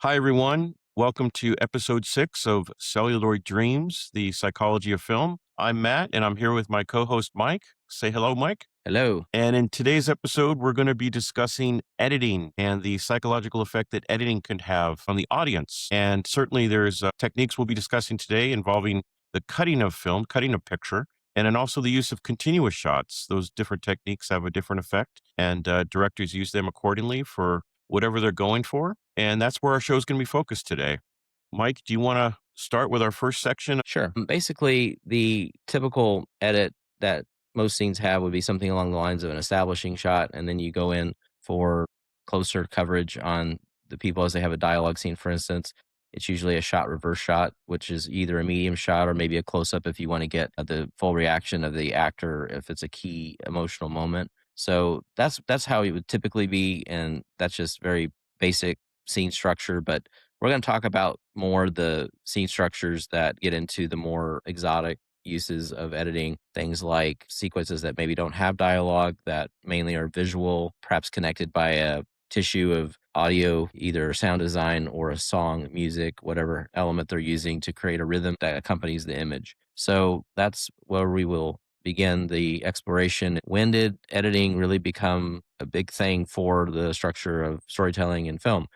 Hi, everyone. Welcome to episode 6 of Celluloid Dreams, the psychology of film. I'm Matt, and I'm here with my co-host, Mike. Say hello, Mike. Hello. And in today's episode, we're going to be discussing editing and the psychological effect that editing can have on the audience. And certainly there's techniques we'll be discussing today involving the cutting of film, cutting a picture, and then also the use of continuous shots. Those different techniques have a different effect, and directors use them accordingly for whatever they're going for. And that's where our show is going to be focused today. Mike, do you want to start with our first section? Sure. Basically, the typical edit that most scenes have would be something along the lines of an establishing shot, and then you go in for closer coverage on the people as they have a dialogue scene, for instance. It's usually a shot reverse shot, which is either a medium shot or maybe a close up if you want to get the full reaction of the actor if it's a key emotional moment. So that's how it would typically be, and that's just very basic scene structure. But we're going to talk about more the scene structures that get into the more exotic uses of editing, things like sequences that maybe don't have dialogue, that mainly are visual, perhaps connected by a tissue of audio, either sound design or a song, music, whatever element they're using to create a rhythm that accompanies the image. So that's where we will begin the exploration. When did editing really become a big thing for the structure of storytelling in film?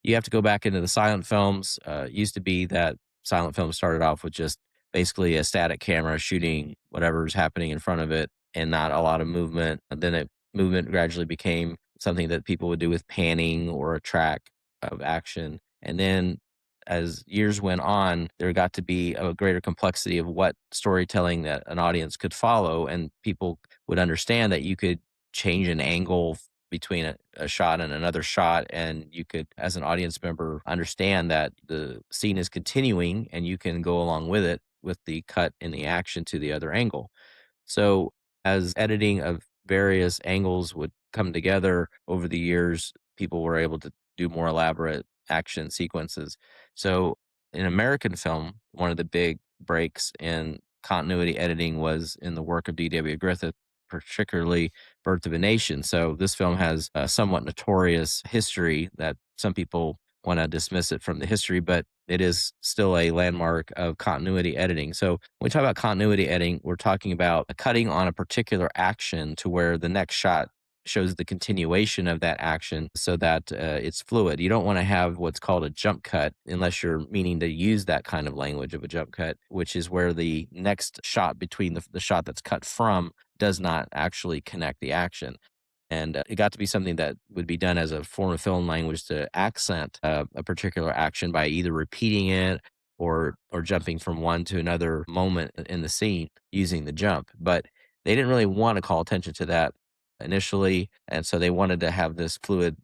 You have to go back into the silent films. It used to be that silent films started off with just basically a static camera shooting whatever's happening in front of it and not a lot of movement. And then movement gradually became something that people would do with panning or a track of action. And then as years went on, there got to be a greater complexity of what storytelling that an audience could follow, and people would understand that you could change an angle between a shot and another shot, and you could, as an audience member, understand that the scene is continuing and you can go along with it with the cut in the action to the other angle. So as editing of various angles would come together over the years, people were able to do more elaborate action sequences. So in American film, one of the big breaks in continuity editing was in the work of D.W. Griffith, particularly Birth of a Nation. So this film has a somewhat notorious history that some people want to dismiss it from the history, but it is still a landmark of continuity editing. So when we talk about continuity editing, we're talking about cutting on a particular action to where the next shot shows the continuation of that action so that it's fluid. You don't want to have what's called a jump cut unless you're meaning to use that kind of language of a jump cut, which is where the next shot between the shot that's cut from does not actually connect the action. And it got to be something that would be done as a form of film language to accent a particular action by either repeating it or jumping from one to another moment in the scene using the jump. But they didn't really want to call attention to that initially, and so they wanted to have this fluid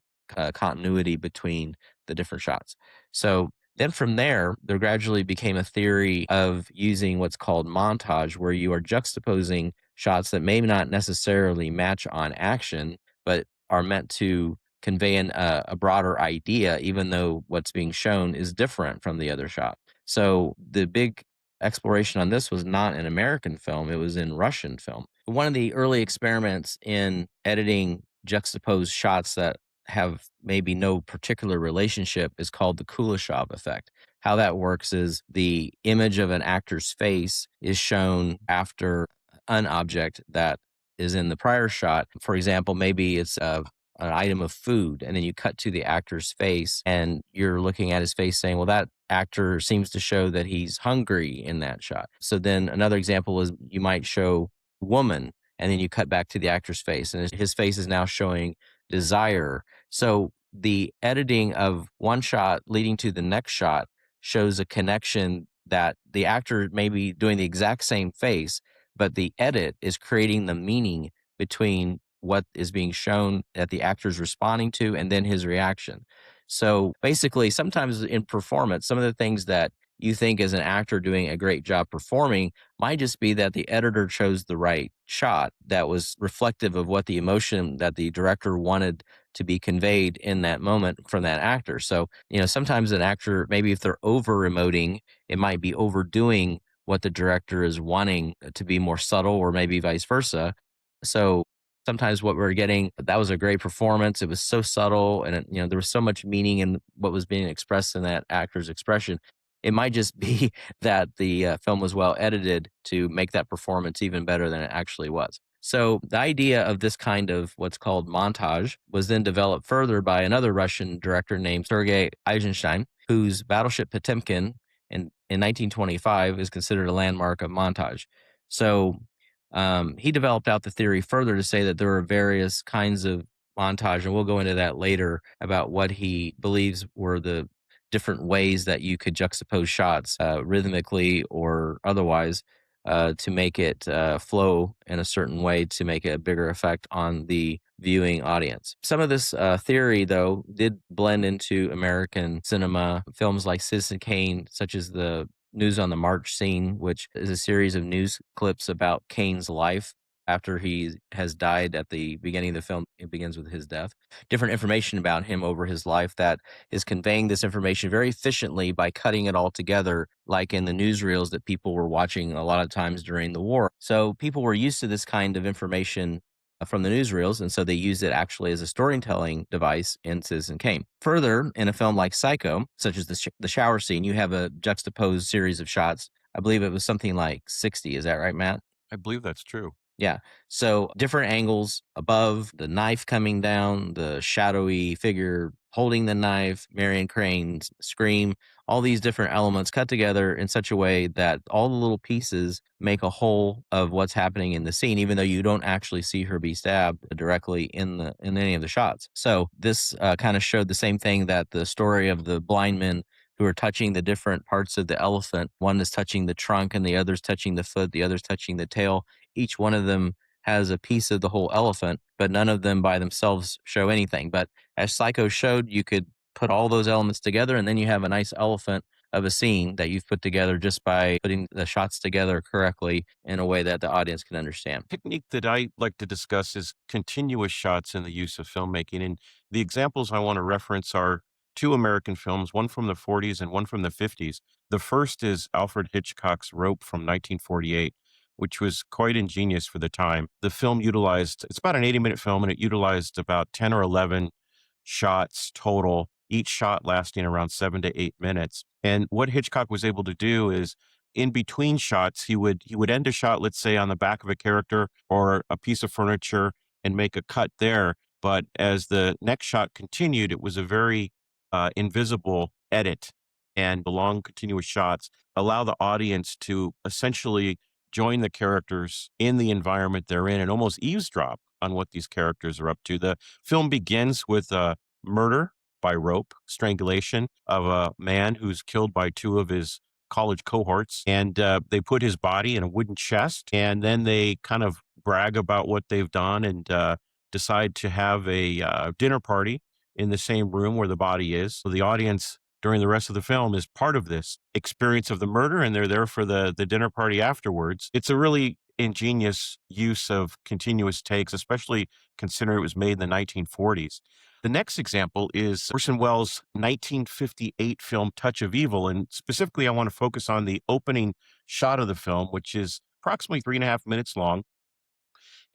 continuity between the different shots. So then from there gradually became a theory of using what's called montage, where you are juxtaposing shots that may not necessarily match on action, but are meant to convey a broader idea, even though what's being shown is different from the other shot. So the big exploration on this was not in American film, it was in Russian film. One of the early experiments in editing juxtaposed shots that have maybe no particular relationship is called the Kuleshov effect. How that works is the image of an actor's face is shown after an object that is in the prior shot. For example, maybe it's an item of food, and then you cut to the actor's face, and you're looking at his face saying, well, that actor seems to show that he's hungry in that shot. So then another example is you might show woman, and then you cut back to the actor's face, and his face is now showing desire. So the editing of one shot leading to the next shot shows a connection that the actor may be doing the exact same face, but the edit is creating the meaning between what is being shown that the actor is responding to and then his reaction. So basically, sometimes in performance, some of the things that you think as an actor doing a great job performing might just be that the editor chose the right shot that was reflective of what the emotion that the director wanted to be conveyed in that moment from that actor. So, sometimes an actor, maybe if they're over emoting, it might be overdoing what the director is wanting to be more subtle, or maybe vice versa. So sometimes what we're getting, that was a great performance. It was so subtle, and there was so much meaning in what was being expressed in that actor's expression. It might just be that the film was well edited to make that performance even better than it actually was. So the idea of this kind of what's called montage was then developed further by another Russian director named Sergei Eisenstein, whose Battleship Potemkin in 1925 is considered a landmark of montage. So he developed out the theory further to say that there are various kinds of montage, and we'll go into that later about what he believes were the different ways that you could juxtapose shots rhythmically or otherwise to make it flow in a certain way to make a bigger effect on the viewing audience. Some of this theory, though, did blend into American cinema. Films like Citizen Kane, such as the News on the March scene, which is a series of news clips about Kane's life after he has died at the beginning of the film. It begins with his death. Different information about him over his life that is conveying this information very efficiently by cutting it all together, like in the newsreels that people were watching a lot of times during the war. So people were used to this kind of information from the newsreels, and so they used it actually as a storytelling device in Citizen Kane. Further, in a film like Psycho, such as the shower scene, you have a juxtaposed series of shots. I believe it was something like 60. Is that right, Matt? I believe that's true. Yeah. So different angles above, the knife coming down, the shadowy figure holding the knife, Marion Crane's scream, all these different elements cut together in such a way that all the little pieces make a whole of what's happening in the scene, even though you don't actually see her be stabbed directly in any of the shots. So this kind of showed the same thing that the story of the blind men who are touching the different parts of the elephant. One is touching the trunk and the other's touching the foot, the other's touching the tail. Each one of them has a piece of the whole elephant, but none of them by themselves show anything. But as Psycho showed, you could put all those elements together, and then you have a nice elephant of a scene that you've put together just by putting the shots together correctly in a way that the audience can understand. Technique that I like to discuss is continuous shots in the use of filmmaking. And the examples I want to reference are two American films, one from the 40s and one from the 50s. The first is Alfred Hitchcock's Rope from 1948, which was quite ingenious for the time. The film utilized, it's about an 80-minute film, and it utilized about 10 or 11 shots total, each shot lasting around 7 to 8 minutes. And what Hitchcock was able to do is in between shots, he would end a shot, let's say on the back of a character or a piece of furniture, and make a cut there. But as the next shot continued, it was a very invisible edit, and the long continuous shots allow the audience to essentially join the characters in the environment they're in and almost eavesdrop on what these characters are up to. The film begins with a murder by rope, strangulation of a man who's killed by two of his college cohorts. And they put his body in a wooden chest, and then they kind of brag about what they've done and decide to have a dinner party in the same room where the body is. So the audience during the rest of the film is part of this experience of the murder, and they're there for the dinner party afterwards. It's a really ingenious use of continuous takes, especially considering it was made in the 1940s. The next example is Orson Welles' 1958 film Touch of Evil. And specifically, I want to focus on the opening shot of the film, which is approximately 3.5 minutes long.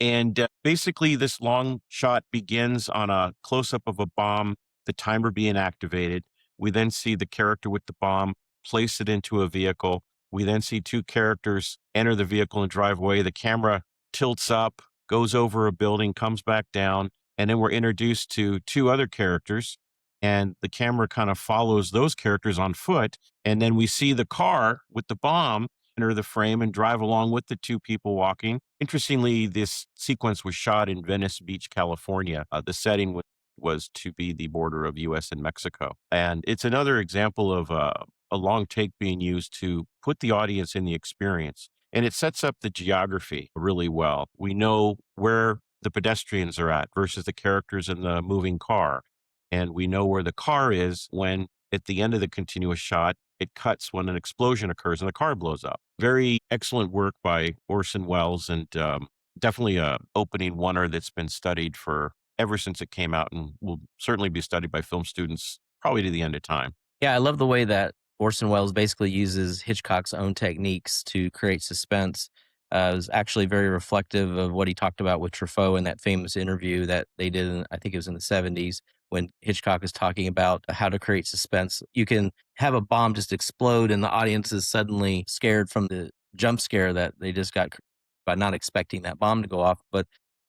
And basically, this long shot begins on a close up of a bomb, the timer being activated. We then see the character with the bomb place it into a vehicle. We then see two characters enter the vehicle and drive away. The camera tilts up, goes over a building, comes back down, and then we're introduced to two other characters. And the camera kind of follows those characters on foot. And then we see the car with the bomb enter the frame and drive along with the two people walking. Interestingly, this sequence was shot in Venice Beach, California. The setting was to be the border of US and Mexico. And it's another example of a long take being used to put the audience in the experience. And it sets up the geography really well. We know where the pedestrians are at versus the characters in the moving car. And we know where the car is when at the end of the continuous shot, it cuts when an explosion occurs and the car blows up. Very excellent work by Orson Welles, and definitely a opening oneer that's been studied for ever since it came out, and will certainly be studied by film students probably to the end of time. Yeah, I love the way that Orson Welles basically uses Hitchcock's own techniques to create suspense was actually very reflective of what he talked about with Truffaut in that famous interview that they did, I think it was in the 70s, when Hitchcock is talking about how to create suspense. You can have a bomb just explode and the audience is suddenly scared from the jump scare that they just got by not expecting that bomb to go off. But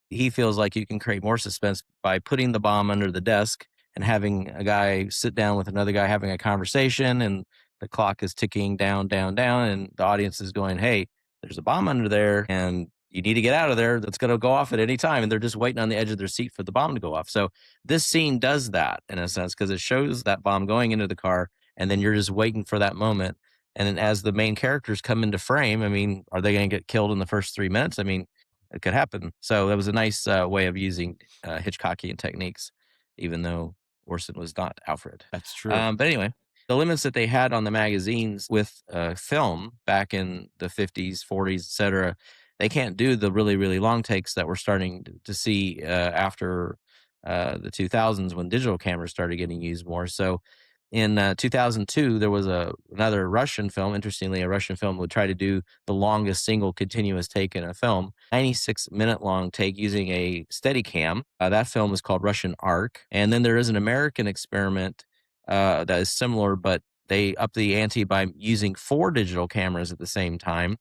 he feels like you can create more suspense by putting the bomb under the desk and having a guy sit down with another guy having a conversation, and the clock is ticking down, down, down, and the audience is going, "Hey, there's a bomb under there and you need to get out of there. That's going to go off at any time." And they're just waiting on the edge of their seat for the bomb to go off. So this scene does that in a sense because it shows that bomb going into the car, and then you're just waiting for that moment. And then as the main characters come into frame, I mean, are they going to get killed in the first 3 minutes? I mean, it could happen. So that was a nice way of using Hitchcockian techniques, even though Orson was not Alfred. That's true. But anyway, the limits that they had on the magazines with film back in the 50s, 40s, etc., they can't do the really, really long takes that we're starting to see after the 2000s when digital cameras started getting used more. So in 2002, there was another Russian film. Interestingly, a Russian film would try to do the longest single continuous take in a film, 96-minute long take using a Steadicam. That film is called Russian Ark. And then there is an American experiment that is similar, but they up the ante by using 4 digital cameras at the same time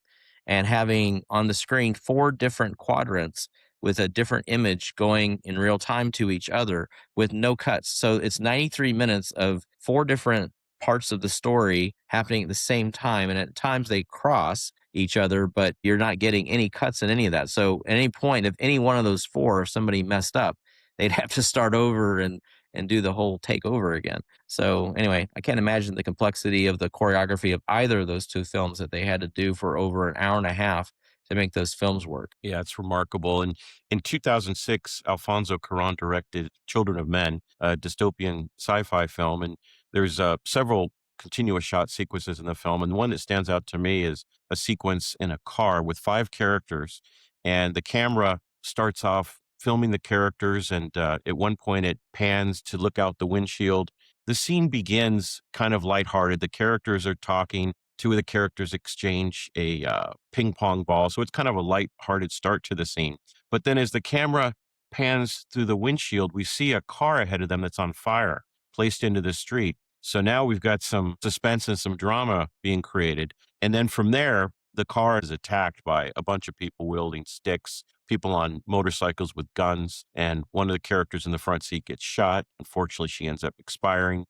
and having on the screen 4 different quadrants with a different image going in real time to each other with no cuts. So it's 93 minutes of 4 different parts of the story happening at the same time. And at times they cross each other, but you're not getting any cuts in any of that. So at any point, if any one of those 4, if somebody messed up, they'd have to start over and do the whole take over again. So anyway, I can't imagine the complexity of the choreography of either of those 2 films that they had to do for over an hour and a half to make those films work. Yeah, it's remarkable. And in 2006, Alfonso Cuarón directed Children of Men, a dystopian sci-fi film. And there's several continuous shot sequences in the film. And one that stands out to me is a sequence in a car with 5 characters. And the camera starts off filming the characters. And at one point, it pans to look out the windshield. The scene begins kind of lighthearted. The characters are talking. 2 of the characters exchange a ping pong ball. So it's kind of a light-hearted start to the scene. But then as the camera pans through the windshield, we see a car ahead of them that's on fire placed into the street. So now we've got some suspense and some drama being created. And then from there, the car is attacked by a bunch of people wielding sticks, people on motorcycles with guns, and one of the characters in the front seat gets shot. Unfortunately, she ends up expiring.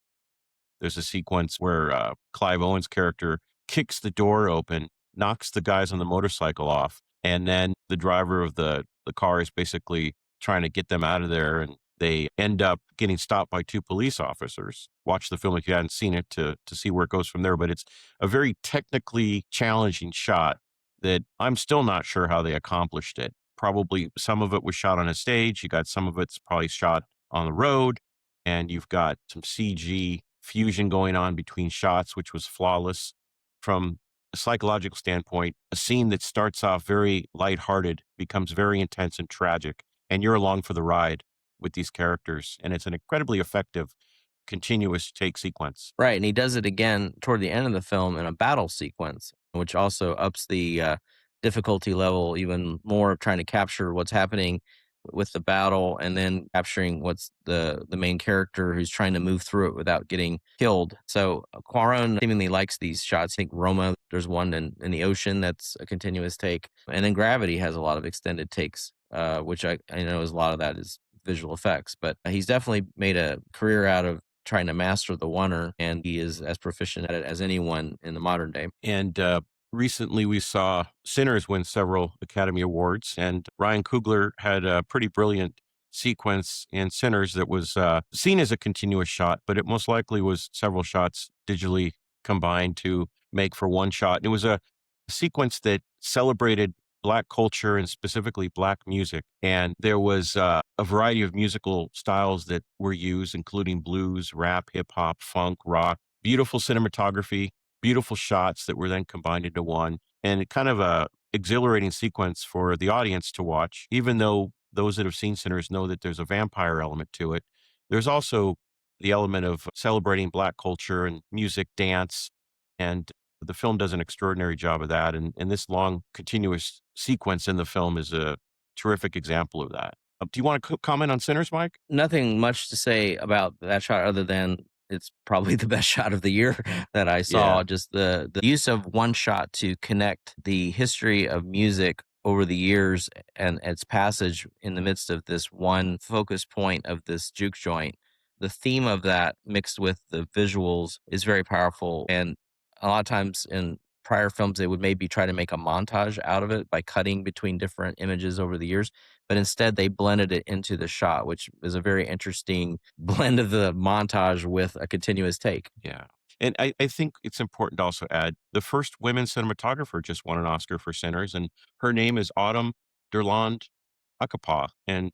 There's a sequence where Clive Owen's character kicks the door open, knocks the guys on the motorcycle off, and then the driver of the car is basically trying to get them out of there, and they end up getting stopped by 2 police officers. Watch the film if you hadn't seen it to see where it goes from there. But it's a very technically challenging shot that I'm still not sure how they accomplished it. Probably some of it was shot on a stage. You got some of it's probably shot on the road, and you've got some CG fusion going on between shots, which was flawless. From a psychological standpoint, a scene that starts off very lighthearted becomes very intense and tragic, and you're along for the ride with these characters. And it's an incredibly effective, continuous take sequence. Right, and he does it again toward the end of the film in a battle sequence, which also ups the difficulty level even more of trying to capture what's happening with the battle and then capturing what's the main character who's trying to move through it without getting killed. So Quaron seemingly likes these shots. I think Roma, there's one in the ocean that's a continuous take. And then Gravity has a lot of extended takes, which I know is a lot of that is visual effects. But he's definitely made a career out of trying to master the oneer, and he is as proficient at it as anyone in the modern day. And recently we saw Sinners win several Academy Awards, and Ryan Coogler had a pretty brilliant sequence in Sinners that was seen as a continuous shot, but it most likely was several shots digitally combined to make for one shot. It was a sequence that celebrated Black culture and specifically Black music. And there was a variety of musical styles that were used, including blues, rap, hip hop, funk, rock, beautiful cinematography, beautiful shots that were then combined into one, and it kind of a exhilarating sequence for the audience to watch. Even though those that have seen Sinners know that there's a vampire element to it, there's also the element of celebrating Black culture and music, dance, and The film does an extraordinary job of that, and this long continuous sequence in the film is a terrific example of that. Do you want to comment on Sinners, Mike? Nothing much to say about that shot other than it's probably the best shot of the year that I Yeah, saw. Just the use of one shot to connect the history of music over the years and its passage in the midst of this one focus point of this juke joint. The theme of that mixed with the visuals is very powerful. And a lot of times in prior films, they would maybe try to make a montage out of it by cutting between different images over the years, but instead they blended it into the shot, which is a very interesting blend of the montage with a continuous take. yeah. And I think it's important to also add the first women cinematographer just won an Oscar for Sinners, and her name is Autumn Derland Akapa. And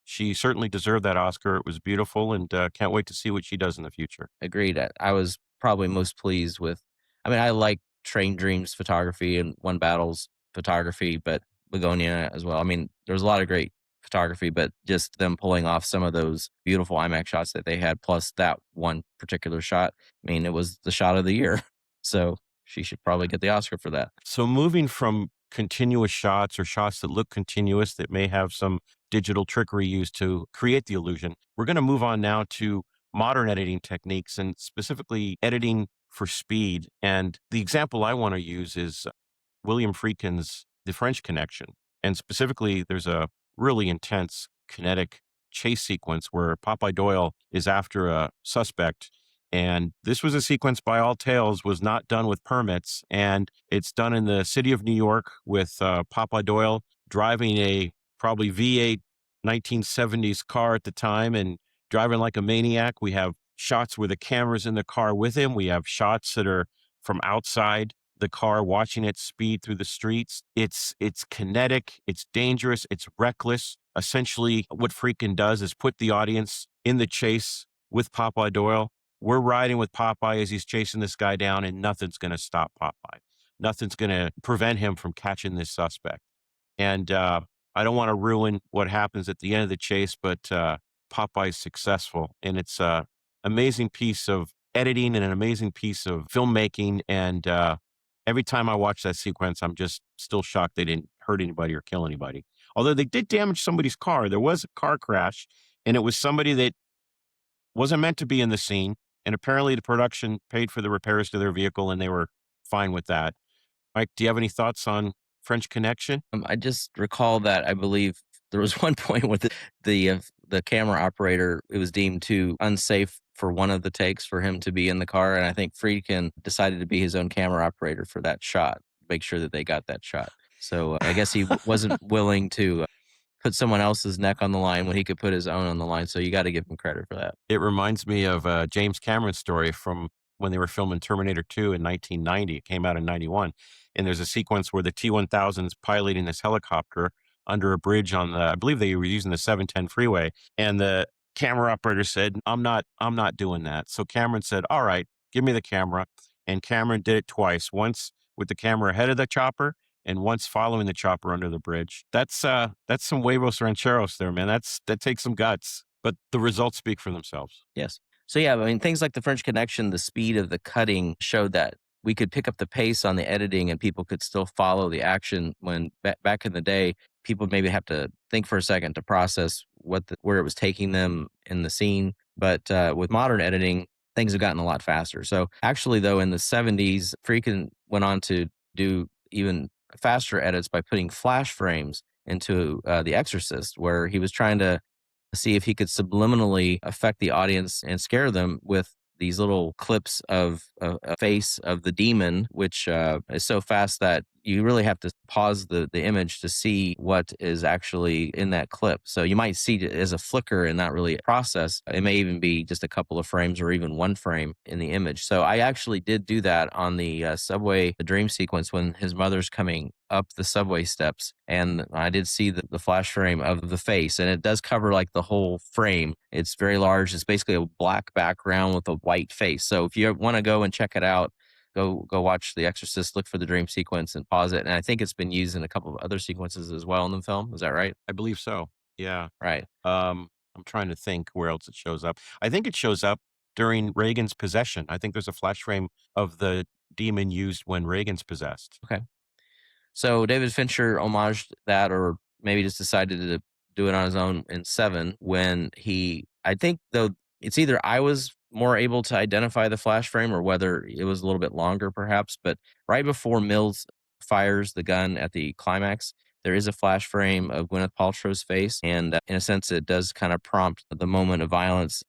she certainly deserved that Oscar. It was beautiful, and can't wait to see what she does in the future. Agreed. I was probably most pleased with, I mean, I like Train Dreams photography and One Battles photography, but Begonia as well. I mean, there's a lot of great photography, but just them pulling off some of those beautiful IMAX shots that they had, plus that one particular shot. I mean, it was the shot of the year. So she should probably get the Oscar for that. So moving from continuous shots or shots that look continuous that may have some digital trickery used to create the illusion, we're going to move on now to modern editing techniques and specifically editing for speed. And the example I want to use is William Friedkin's The French Connection. And specifically, there's a really intense kinetic chase sequence where Popeye Doyle is after a suspect. And this was a sequence, by all tales, was not done with permits. And it's done in the city of New York with Popeye Doyle driving a probably V8 1970s car at the time and driving like a maniac. We have shots where the camera's in the car with him. We have shots that are from outside the car, watching it speed through the streets. It's kinetic, it's dangerous, it's reckless. Essentially, what Freakin' does is put the audience in the chase with Popeye Doyle. We're riding with Popeye as he's chasing this guy down, and nothing's going to stop Popeye. Nothing's going to prevent him from catching this suspect. And I don't want to ruin what happens at the end of the chase, but Popeye's successful, and it's a amazing piece of editing and an amazing piece of filmmaking. And every time I watch that sequence, I'm just still shocked they didn't hurt anybody or kill anybody. Although they did damage somebody's car. There was a car crash, and it was somebody that wasn't meant to be in the scene. And apparently the production paid for the repairs to their vehicle, and they were fine with that. Mike, do you have any thoughts on French Connection? I just recall that I believe there was one point where the camera operator, it was deemed too unsafe for one of the takes for him to be in the car, and I think Friedkin decided to be his own camera operator for that shot, make sure that they got that shot. So I guess he wasn't willing to put someone else's neck on the line when he could put his own on the line. So you got to give him credit for that. It reminds me of James Cameron's story from when they were filming Terminator 2 in 1990. It came out in 91. And there's a sequence where the T-1000 is piloting this helicopter under a bridge on the, I believe they were using the 710 freeway. And the camera operator said, I'm not doing that. So Cameron said, all right, give me the camera. And Cameron did it twice, once with the camera ahead of the chopper and once following the chopper under the bridge. That's some huevos rancheros there, man. That takes some guts, but the results speak for themselves. Yes. So yeah, I mean, things like the French Connection, the speed of the cutting showed that we could pick up the pace on the editing and people could still follow the action when back in the day, people maybe have to think for a second to process where it was taking them in the scene. But with modern editing, things have gotten a lot faster. So actually, though, in the 70s, Friedkin went on to do even faster edits by putting flash frames into The Exorcist, where he was trying to see if he could subliminally affect the audience and scare them with these little clips of a face of the demon, which is so fast that you really have to pause the image to see what is actually in that clip. So you might see it as a flicker and not really process. It may even be just a couple of frames or even one frame in the image. So I actually did do that on the subway, the dream sequence when his mother's coming up the subway steps. And I did see the flash frame of the face, and it does cover like the whole frame. It's very large. It's basically a black background with a white face. So if you want to go and check it out, go watch The Exorcist, look for the dream sequence and pause it. And I think it's been used in a couple of other sequences as well in the film. Is that right? I believe so. Yeah. Right. I'm trying to think where else it shows up. I think it shows up during Reagan's possession. I think there's a flash frame of the demon used when Reagan's possessed. Okay. So David Fincher homaged that, or maybe just decided to do it on his own in Seven when I think though it's either I was more able to identify the flash frame or whether it was a little bit longer perhaps, but right before Mills fires the gun at the climax, there is a flash frame of Gwyneth Paltrow's face. And in a sense, it does kind of prompt the moment of violence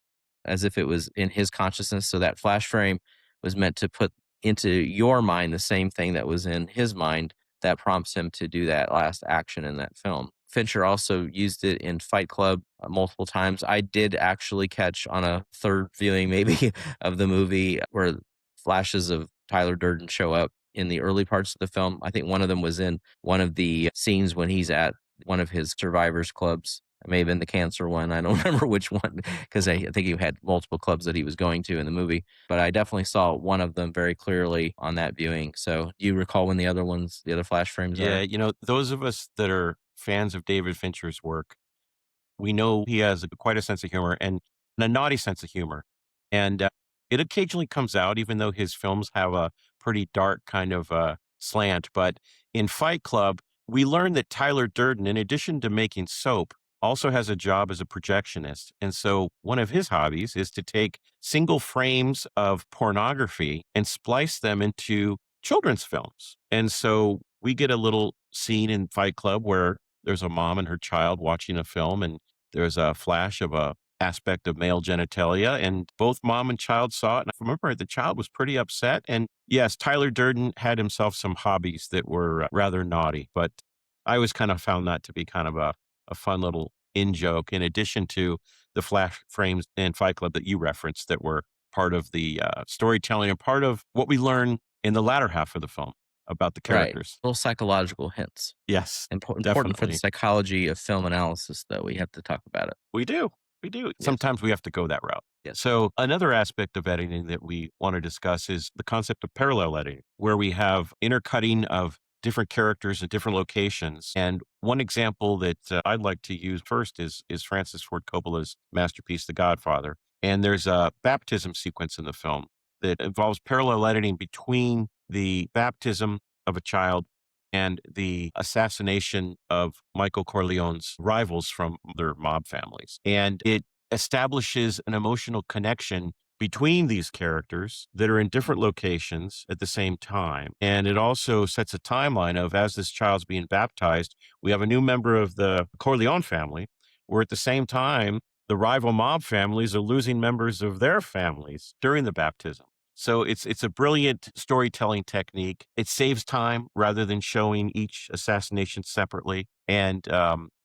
as if it was in his consciousness. So that flash frame was meant to put into your mind the same thing that was in his mind that prompts him to do that last action in that film. Fincher also used it in Fight Club multiple times. I did actually catch on a third viewing, maybe, of the movie where flashes of Tyler Durden show up in the early parts of the film. I think one of them was in one of the scenes when he's at one of his survivors clubs. It may have been the cancer one. I don't remember which one because I think he had multiple clubs that he was going to in the movie. But I definitely saw one of them very clearly on that viewing. So do you recall when the other flash frames Yeah, are? those of us that are fans of David Fincher's work, we know he has quite a sense of humor and a naughty sense of humor. And it occasionally comes out, even though his films have a pretty dark kind of slant. But in Fight Club, we learn that Tyler Durden, in addition to making soap, also has a job as a projectionist. And so one of his hobbies is to take single frames of pornography and splice them into children's films. And so we get a little scene in Fight Club where there's a mom and her child watching a film, and there's a flash of a aspect of male genitalia, and both mom and child saw it. And I remember the child was pretty upset. And yes, Tyler Durden had himself some hobbies that were rather naughty, but I always kind of found that to be kind of a fun little in joke, in addition to the flash frames in Fight Club that you referenced that were part of the storytelling and part of what we learn in the latter half of the film about the Right. characters. Little psychological hints. Yes, Important for the definitely. psychology of film analysis, though. We have to talk about it. We do. We do. Yes. Sometimes we have to go that route. Yes. So, another aspect of editing that we want to discuss is the concept of parallel editing, where we have intercutting of different characters at different locations. And one example that I'd like to use first is Francis Ford Coppola's masterpiece, The Godfather. And there's a baptism sequence in the film that involves parallel editing between the baptism of a child and the assassination of Michael Corleone's rivals from their mob families. And it establishes an emotional connection between these characters that are in different locations at the same time. And it also sets a timeline of as this child's being baptized, we have a new member of the Corleone family, where at the same time, the rival mob families are losing members of their families during the baptism. So it's a brilliant storytelling technique. It saves time rather than showing each assassination separately, and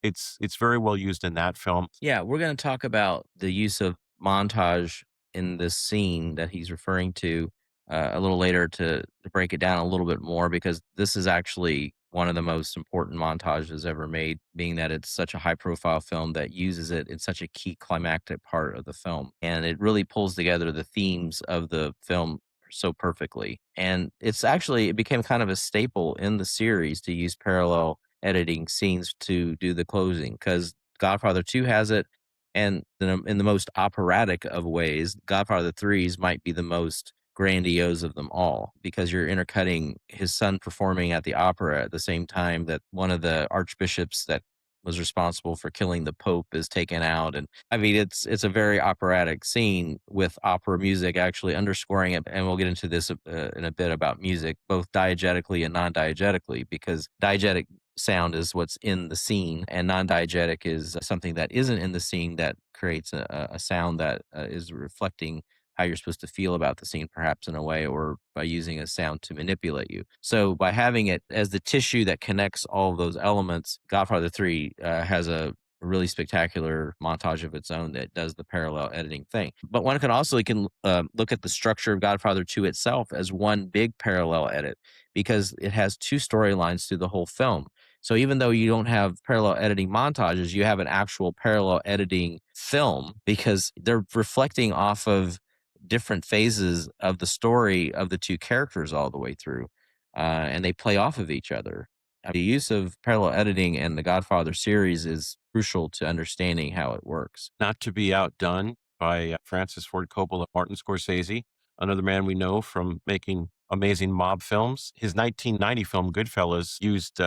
it's very well used in that film. Yeah, we're going to talk about the use of montage in this scene that he's referring to a little later to break it down a little bit more because this is actually one of the most important montages ever made, being that it's such a high profile film that uses it in such a key climactic part of the film. And it really pulls together the themes of the film so perfectly. And it became kind of a staple in the series to use parallel editing scenes to do the closing because Godfather 2 has it. And in the most operatic of ways, Godfather 3's might be the most grandiose of them all because you're intercutting his son performing at the opera at the same time that one of the archbishops that was responsible for killing the pope is taken out. And I mean it's a very operatic scene with opera music actually underscoring it, and we'll get into this in a bit about music both diegetically and non-diegetically because diegetic sound is what's in the scene and non-diegetic is something that isn't in the scene that creates a sound that is reflecting how you're supposed to feel about the scene, perhaps in a way, or by using a sound to manipulate you. So by having it as the tissue that connects all of those elements, Godfather 3 has a really spectacular montage of its own that does the parallel editing thing. But one can also look at the structure of Godfather 2 itself as one big parallel edit because it has two storylines through the whole film. So even though you don't have parallel editing montages, you have an actual parallel editing film because they're reflecting off of different phases of the story of the two characters all the way through, and they play off of each other. The use of parallel editing in the Godfather series is crucial to understanding how it works. Not to be outdone by Francis Ford Coppola, Martin Scorsese, another man we know from making amazing mob films. His 1990 film Goodfellas used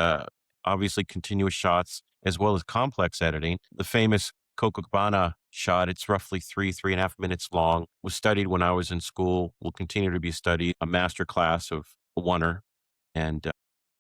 obviously continuous shots as well as complex editing. The famous Copacabana shot, it's roughly 3.5 minutes long, was studied when I was in school, will continue to be studied, a master class of oneer and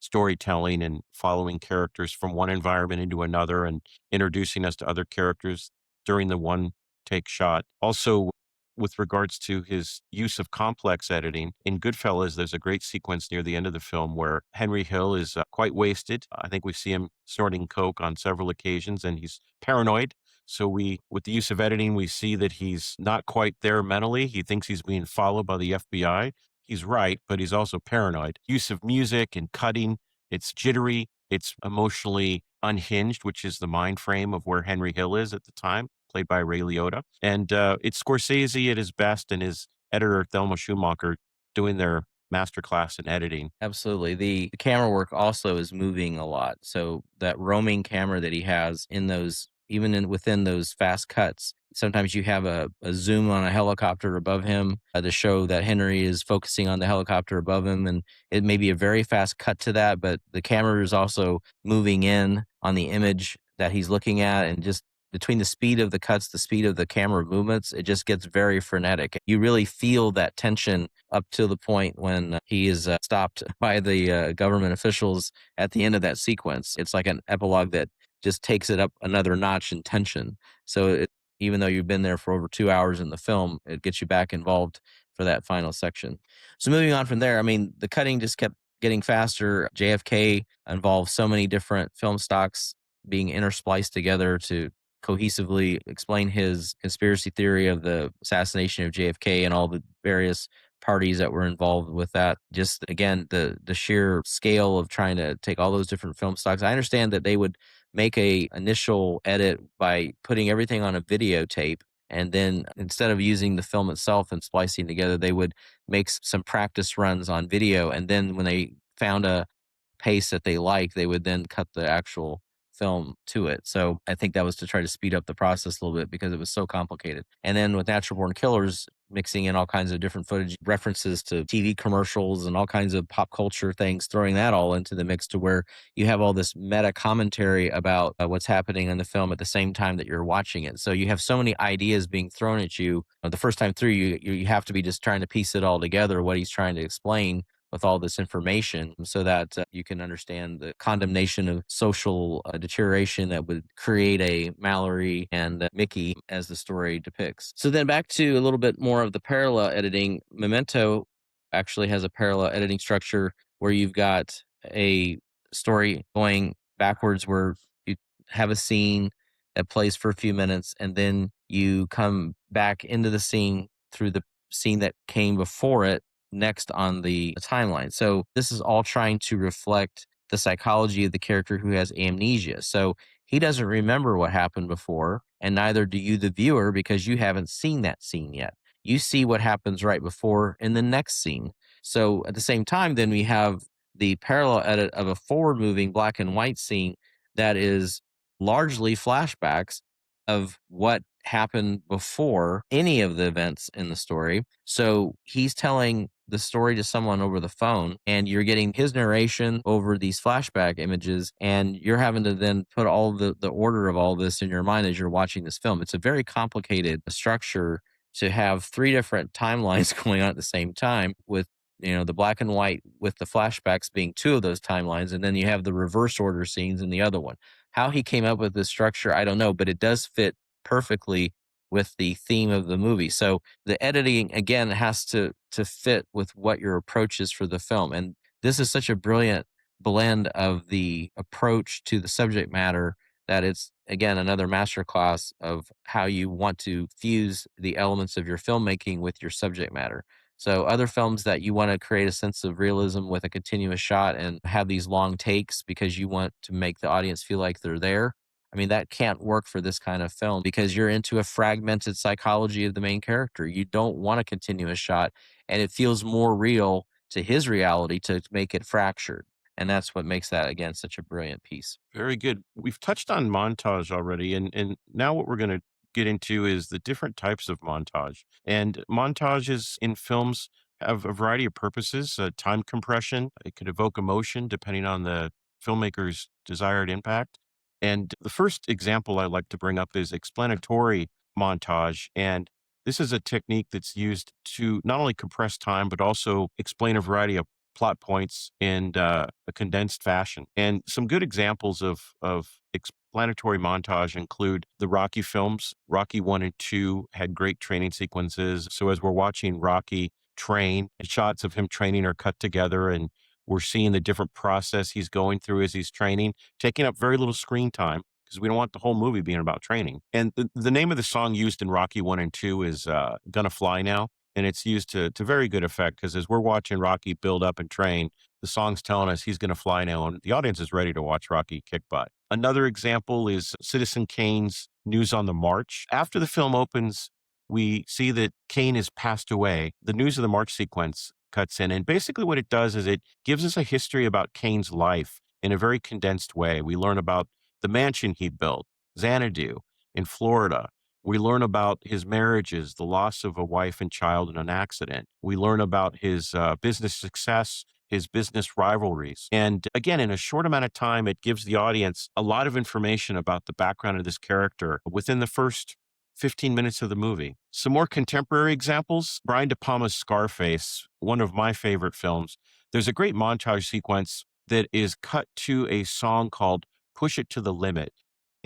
storytelling and following characters from one environment into another and introducing us to other characters during the one take shot. Also, with regards to his use of complex editing, in Goodfellas, there's a great sequence near the end of the film where Henry Hill is quite wasted. I think we see him snorting coke on several occasions and he's paranoid. So with the use of editing, we see that he's not quite there mentally. He thinks he's being followed by the FBI. He's right, but he's also paranoid. Use of music and cutting, it's jittery, it's emotionally unhinged, which is the mind frame of where Henry Hill is at the time, played by Ray Liotta. And it's Scorsese at his best and his editor, Thelma Schumacher, doing their masterclass in editing. Absolutely. The camera work also is moving a lot. So that roaming camera that he has in those, even within those fast cuts, sometimes you have a zoom on a helicopter above him to show that Henry is focusing on the helicopter above him. And it may be a very fast cut to that, but the camera is also moving in on the image that he's looking at. And just between the speed of the cuts, the speed of the camera movements, it just gets very frenetic. You really feel that tension up to the point when he is stopped by the government officials at the end of that sequence. It's like an epilogue that just takes it up another notch in tension. So even though you've been there for over 2 hours in the film, it gets you back involved for that final section. So moving on from there, I mean, the cutting just kept getting faster. JFK involved so many different film stocks being interspliced together to cohesively explain his conspiracy theory of the assassination of JFK and all the various parties that were involved with that. Just again, the sheer scale of trying to take all those different film stocks. I understand that they would make a initial edit by putting everything on a videotape, and then instead of using the film itself and splicing together, they would make some practice runs on video, and then when they found a pace that they like, they would then cut the actual film to it. So I think that was to try to speed up the process a little bit because it was so complicated. And then with Natural Born Killers, mixing in all kinds of different footage, references to TV commercials and all kinds of pop culture things, throwing that all into the mix to where you have all this meta commentary about what's happening in the film at the same time that you're watching it. So you have so many ideas being thrown at you. The first time through, you have to be just trying to piece it all together, what he's trying to explain with all this information so that you can understand the condemnation of social deterioration that would create a Mallory and Mickey as the story depicts. So then back to a little bit more of the parallel editing. Memento actually has a parallel editing structure where you've got a story going backwards where you have a scene that plays for a few minutes and then you come back into the scene through the scene that came before it next on the timeline. So this is all trying to reflect the psychology of the character who has amnesia. So he doesn't remember what happened before, and neither do you, the viewer, because you haven't seen that scene yet. You see what happens right before in the next scene. So at the same time, then we have the parallel edit of a forward moving black and white scene that is largely flashbacks of what happened before any of the events in the story. So he's telling the story to someone over the phone, and you're getting his narration over these flashback images, and you're having to then put all the order of all this in your mind as you're watching this film. It's a very complicated structure to have three different timelines going on at the same time with the black and white with the flashbacks being two of those timelines, and then you have the reverse order scenes in the other one. How he came up with this structure, I don't know, but it does fit perfectly with the theme of the movie. So the editing again has to fit with what your approach is for the film. And this is such a brilliant blend of the approach to the subject matter that it's again another masterclass of how you want to fuse the elements of your filmmaking with your subject matter. So other films that you want to create a sense of realism with a continuous shot and have these long takes because you want to make the audience feel like they're there. I mean, that can't work for this kind of film because you're into a fragmented psychology of the main character. You don't want a continuous shot, and it feels more real to his reality to make it fractured. And that's what makes that, again, such a brilliant piece. Very good. We've touched on montage already, and now what we're going to get into is the different types of montage. And montages in films have a variety of purposes. Time compression, it could evoke emotion depending on the filmmaker's desired impact. And the first example I like to bring up is explanatory montage. And this is a technique that's used to not only compress time, but also explain a variety of plot points in a condensed fashion. And some good examples of explanatory montage include the Rocky films. Rocky 1 and 2 had great training sequences. So as we're watching Rocky train, shots of him training are cut together, and we're seeing the different process he's going through as he's training, taking up very little screen time because we don't want the whole movie being about training. And the name of the song used in Rocky 1 and 2 is Gonna Fly Now. And it's used to very good effect because as we're watching Rocky build up and train, the song's telling us he's going to fly now, and the audience is ready to watch Rocky kick butt. Another example is Citizen Kane's News on the March. After the film opens, we see that Kane has passed away. The News of the March sequence cuts in, and basically what it does is it gives us a history about Kane's life in a very condensed way. We learn about the mansion he built, Xanadu in Florida. We learn about his marriages, the loss of a wife and child in an accident. We learn about his business success, his business rivalries. And again, in a short amount of time, it gives the audience a lot of information about the background of this character within the first 15 minutes of the movie. Some more contemporary examples, Brian De Palma's Scarface, one of my favorite films. There's a great montage sequence that is cut to a song called Push It to the Limit.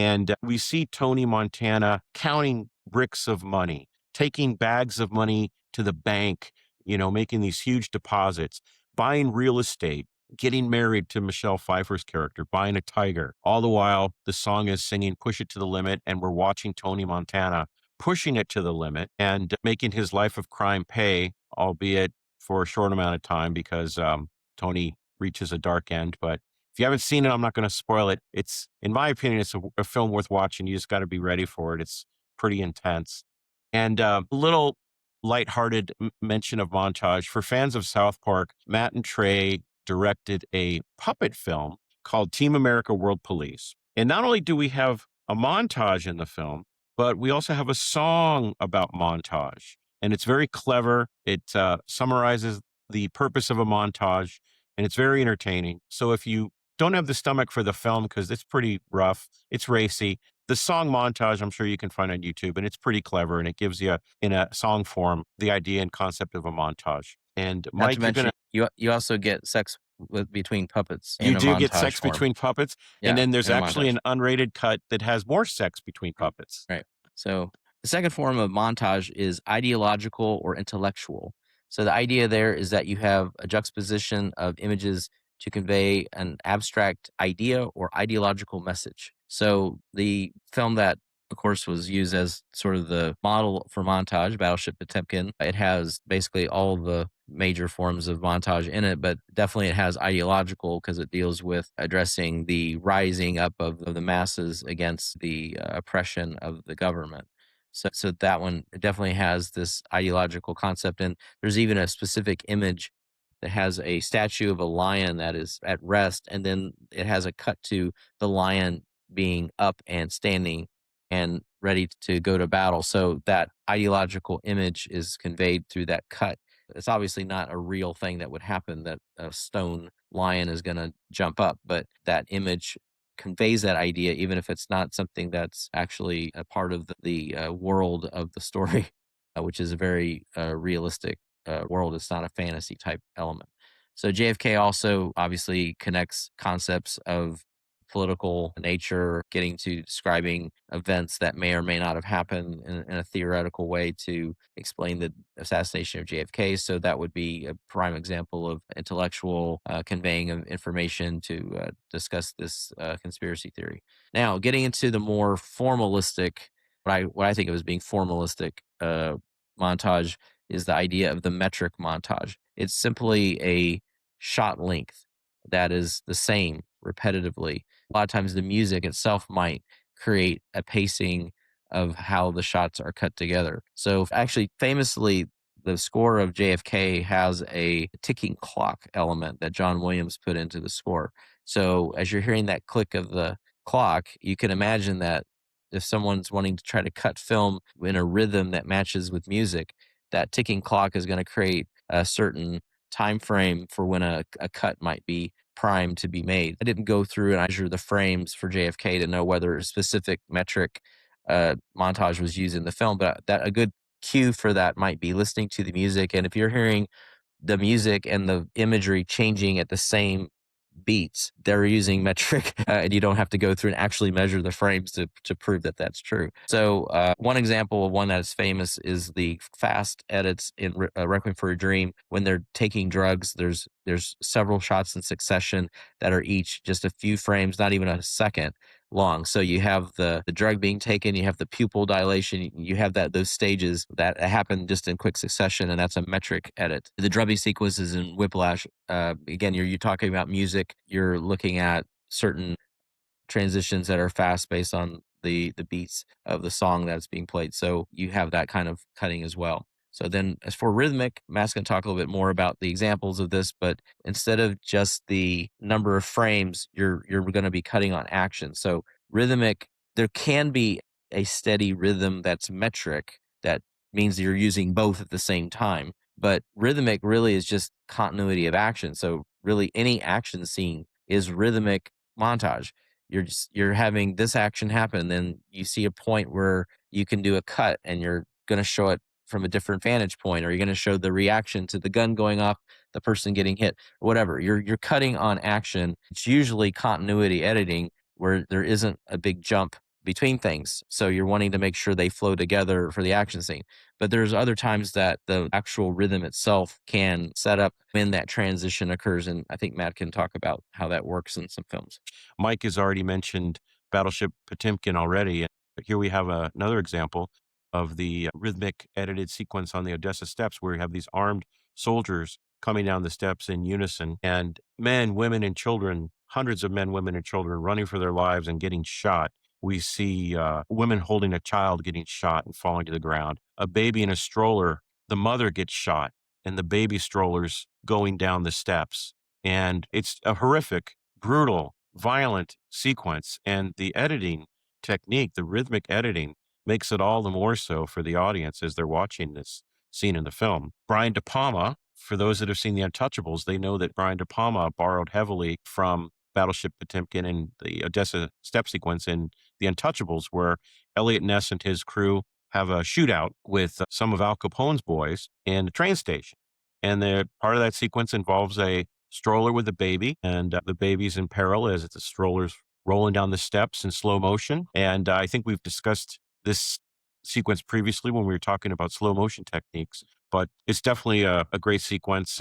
And we see Tony Montana counting bricks of money, taking bags of money to the bank, making these huge deposits, buying real estate, getting married to Michelle Pfeiffer's character, buying a tiger. All the while, the song is singing Push It to the Limit, and we're watching Tony Montana pushing it to the limit and making his life of crime pay, albeit for a short amount of time because Tony reaches a dark end. But if you haven't seen it, I'm not going to spoil it. It's, in my opinion, it's a film worth watching. You just got to be ready for it. It's pretty intense. And a little lighthearted mention of montage for fans of South Park. Matt and Trey directed a puppet film called Team America World Police. And not only do we have a montage in the film, but we also have a song about montage. And it's very clever. It summarizes the purpose of a montage, and it's very entertaining. So if you don't have the stomach for the film because it's pretty rough, it's racy, the song montage, I'm sure you can find on YouTube, and it's pretty clever, and it gives you, in a song form, the idea and concept of a montage. And Not to Mike, mention, you also get sex between puppets you in a do get montage sex form. between puppets, and Yeah, then there's in a actually montage. an unrated cut that has more sex between puppets. Right. So the second form of montage is ideological or intellectual. So the idea there is that you have a juxtaposition of images to convey an abstract idea or ideological message. So the film that, of course, was used as sort of the model for montage, Battleship Potemkin, it has basically all the major forms of montage in it, but definitely it has ideological because it deals with addressing the rising up of the masses against the oppression of the government. So that one definitely has this ideological concept, and there's even a specific image that has a statue of a lion that is at rest, and then it has a cut to the lion being up and standing and ready to go to battle. So that ideological image is conveyed through that cut. It's obviously not a real thing that would happen that a stone lion is going to jump up, but that image conveys that idea, even if it's not something that's actually a part of the world of the story, which is a very realistic world. It's not a fantasy type element. So JFK also obviously connects concepts of political nature, getting to describing events that may or may not have happened in a theoretical way to explain the assassination of JFK. So that would be a prime example of intellectual conveying of information to discuss this conspiracy theory. Now, getting into the more formalistic, what I think of as being formalistic montage is the idea of the metric montage. It's simply a shot length that is the same repetitively. A lot of times the music itself might create a pacing of how the shots are cut together. So actually, famously, the score of JFK has a ticking clock element that John Williams put into the score. So as you're hearing that click of the clock, you can imagine that if someone's wanting to try to cut film in a rhythm that matches with music, that ticking clock is going to create a certain time frame for when a cut might be primed to be made. I didn't go through and measure the frames for JFK to know whether a specific metric montage was used in the film, but that a good cue for that might be listening to the music. And if you're hearing the music and the imagery changing at the same beats, they're using metric, and you don't have to go through and actually measure the frames to prove that that's true. So one example of one that's famous is the fast edits in Requiem for a Dream. When they're taking drugs, there's several shots in succession that are each just a few frames, not even a second long. So you have the drug being taken, you have the pupil dilation, you have those stages that happen just in quick succession, and that's a metric edit. The drumming sequences in Whiplash, again, you're talking about music, you're looking at certain transitions that are fast based on the beats of the song that's being played. So you have that kind of cutting as well. So then as for rhythmic, Matt's going to talk a little bit more about the examples of this, but instead of just the number of frames, you're going to be cutting on action. So rhythmic, there can be a steady rhythm that's metric that means you're using both at the same time. But rhythmic really is just continuity of action. So really any action scene is rhythmic montage. You're having this action happen, then you see a point where you can do a cut and you're going to show it from a different vantage point, or you're going to show the reaction to the gun going off, the person getting hit, or whatever. You're cutting on action. It's usually continuity editing where there isn't a big jump between things. So you're wanting to make sure they flow together for the action scene. But there's other times that the actual rhythm itself can set up when that transition occurs. And I think Matt can talk about how that works in some films. Mike has already mentioned Battleship Potemkin already. But here we have another example of the rhythmic edited sequence on the Odessa steps where you have these armed soldiers coming down the steps in unison, and men, women, and children, hundreds of men, women, and children running for their lives and getting shot. We see women holding a child getting shot and falling to the ground, a baby in a stroller, the mother gets shot, and the baby stroller's going down the steps. And it's a horrific, brutal, violent sequence. And the editing technique, the rhythmic editing, makes it all the more so for the audience as they're watching this scene in the film. Brian De Palma, for those that have seen The Untouchables, they know that Brian De Palma borrowed heavily from Battleship Potemkin and the Odessa step sequence in The Untouchables, where Elliot Ness and his crew have a shootout with some of Al Capone's boys in the train station. And the part of that sequence involves a stroller with a baby, and the baby's in peril as the stroller's rolling down the steps in slow motion. And I think we've discussed this sequence previously when we were talking about slow motion techniques, but it's definitely a great sequence,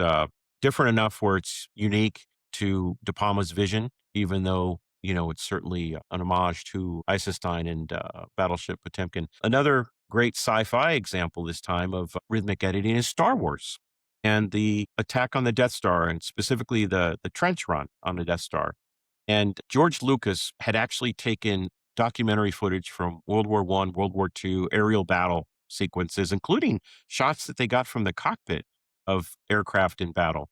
different enough where it's unique to De Palma's vision, even though, it's certainly an homage to Eisenstein and Battleship Potemkin. Another great sci-fi example this time of rhythmic editing is Star Wars and the attack on the Death Star, and specifically the trench run on the Death Star. And George Lucas had actually taken documentary footage from World War I, World War II, aerial battle sequences, including shots that they got from the cockpit of aircraft in battle.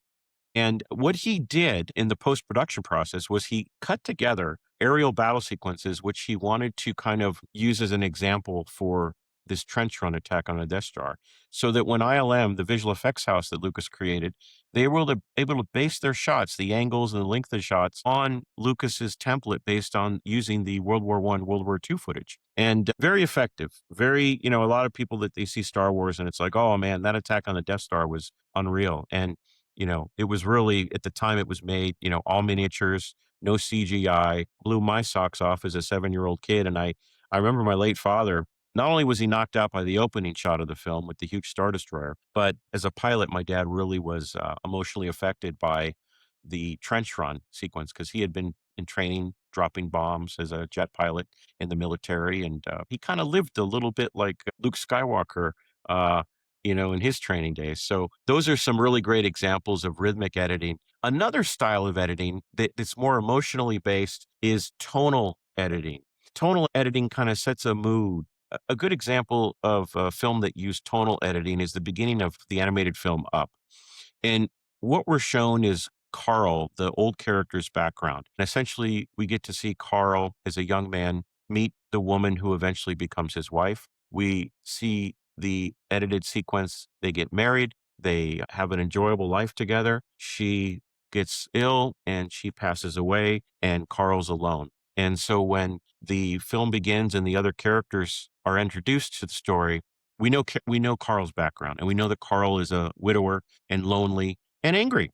And what he did in the post production process was he cut together aerial battle sequences, which he wanted to kind of use as an example for this trench run attack on a Death Star. So that when ILM, the visual effects house that Lucas created, they were able to base their shots, the angles and the length of shots, on Lucas's template based on using the World War I, World War II footage. And very effective. Very, a lot of people that they see Star Wars and it's like, oh man, that attack on the Death Star was unreal. And it was really, at the time it was made, all miniatures, no CGI, blew my socks off as a 7-year-old kid. And I remember my late father, not only was he knocked out by the opening shot of the film with the huge Star Destroyer, but as a pilot, my dad really was emotionally affected by the trench run sequence because he had been in training, dropping bombs as a jet pilot in the military. And he kind of lived a little bit like Luke Skywalker, in his training days. So those are some really great examples of rhythmic editing. Another style of editing that's more emotionally based is tonal editing. Tonal editing kind of sets a mood. A good example of a film that used tonal editing is the beginning of the animated film Up. And what we're shown is Carl, the old character's background. And essentially, we get to see Carl as a young man meet the woman who eventually becomes his wife. We see the edited sequence, they get married, they have an enjoyable life together. She gets ill and she passes away, and Carl's alone. And so when the film begins and the other characters are introduced to the story, we know Carl's background, and we know that Carl is a widower and lonely and angry.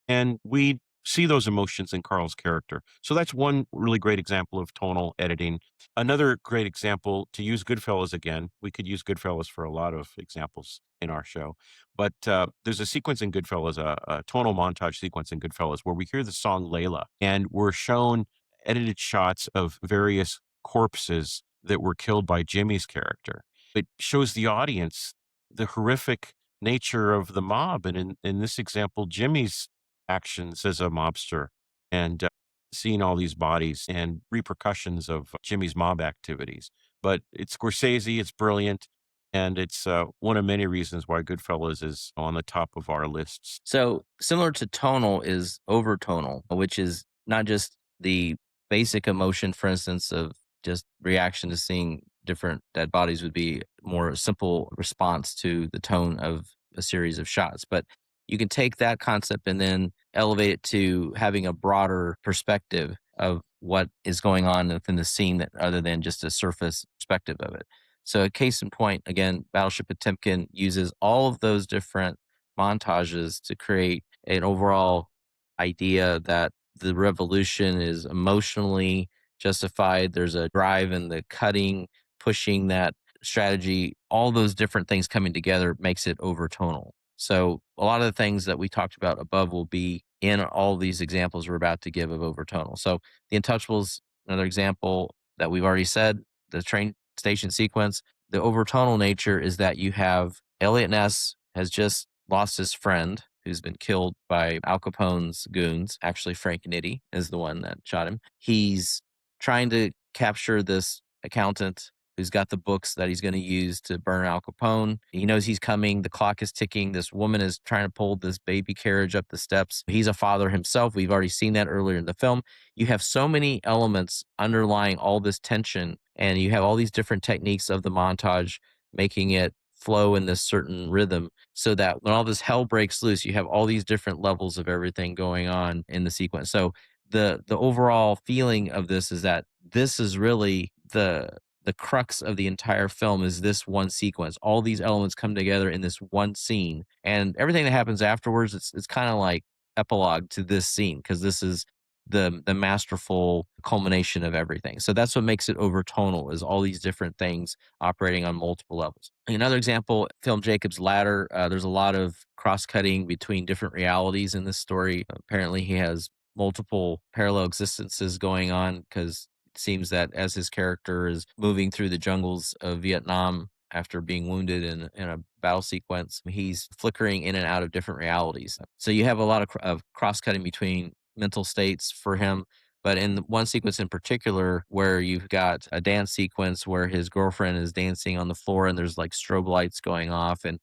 And we see those emotions in Carl's character. So that's one really great example of tonal editing. Another great example, to use Goodfellas again, we could use Goodfellas for a lot of examples in our show, but there's a sequence in Goodfellas, a tonal montage sequence in Goodfellas, where we hear the song Layla, and we're shown edited shots of various corpses that were killed by Jimmy's character. It shows the audience the horrific nature of the mob, and in this example, Jimmy's actions as a mobster, and seeing all these bodies and repercussions of Jimmy's mob activities. But it's Scorsese, it's brilliant, and it's one of many reasons why Goodfellas is on the top of our lists. So similar to tonal is overtonal, which is not just the basic emotion, for instance, of just reaction to seeing different dead bodies would be more simple response to the tone of a series of shots. But you can take that concept and then elevate it to having a broader perspective of what is going on within the scene that other than just a surface perspective of it. So a case in point, again, Battleship Potemkin uses all of those different montages to create an overall idea that the revolution is emotionally justified. There's a drive in the cutting, pushing that strategy. All those different things coming together makes it overtonal. So a lot of the things that we talked about above will be in all these examples we're about to give of overtonal. So the Untouchables, another example that we've already said, the train station sequence. The overtonal nature is that you have Elliot Ness has just lost his friend who's been killed by Al Capone's goons. Actually, Frank Nitti is the one that shot him. He's trying to capture this accountant who's got the books that he's going to use to burn Al Capone. He knows he's coming. The clock is ticking. This woman is trying to pull this baby carriage up the steps. He's a father himself. We've already seen that earlier in the film. You have so many elements underlying all this tension, and you have all these different techniques of the montage making it flow in this certain rhythm so that when all this hell breaks loose, you have all these different levels of everything going on in the sequence. So the overall feeling of this is that this is really the crux of the entire film is this one sequence. All these elements come together in this one scene, and everything that happens afterwards, it's kind of like epilogue to this scene because this is the masterful culmination of everything. So that's what makes it overtonal is all these different things operating on multiple levels. Another example, film Jacob's Ladder. There's a lot of cross-cutting between different realities in this story. Apparently, he has multiple parallel existences going on because it seems that as his character is moving through the jungles of Vietnam after being wounded in a battle sequence, he's flickering in and out of different realities. So you have a lot of cross-cutting between mental states for him. But in one sequence in particular, where you've got a dance sequence where his girlfriend is dancing on the floor and there's like strobe lights going off and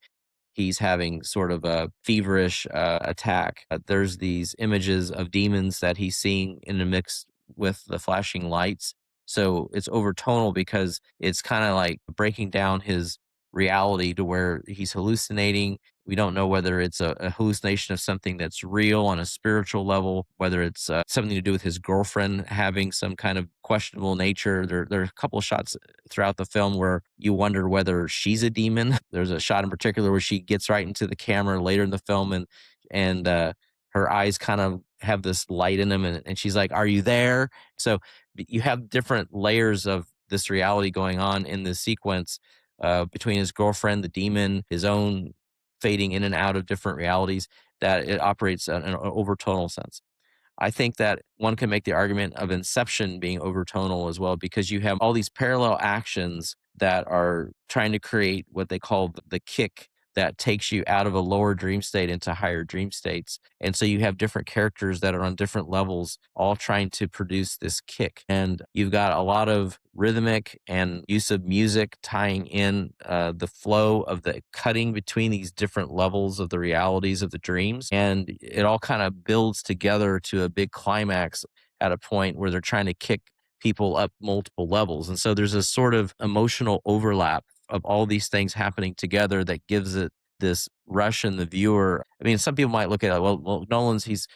he's having sort of a feverish attack. There's these images of demons that he's seeing in the mix with the flashing lights. So it's overtonal because it's kind of like breaking down his reality to where he's hallucinating. We don't know whether it's a hallucination of something that's real on a spiritual level, whether it's something to do with his girlfriend having some kind of questionable nature. There are a couple of shots throughout the film where you wonder whether she's a demon. There's a shot in particular where she gets right into the camera later in the film and her eyes kind of have this light in them and she's like, "Are you there?" So you have different layers of this reality going on in this sequence between his girlfriend, the demon, his own fading in and out of different realities, that it operates in an overtonal sense. I think that one can make the argument of Inception being overtonal as well because you have all these parallel actions that are trying to create what they call the kick that takes you out of a lower dream state into higher dream states. And so you have different characters that are on different levels, all trying to produce this kick. And you've got a lot of rhythmic and use of music tying in the flow of the cutting between these different levels of the realities of the dreams. And it all kind of builds together to a big climax at a point where they're trying to kick people up multiple levels. And so there's a sort of emotional overlap of all these things happening together that gives it this rush in the viewer. I mean, some people might look at it, well, Nolan's he's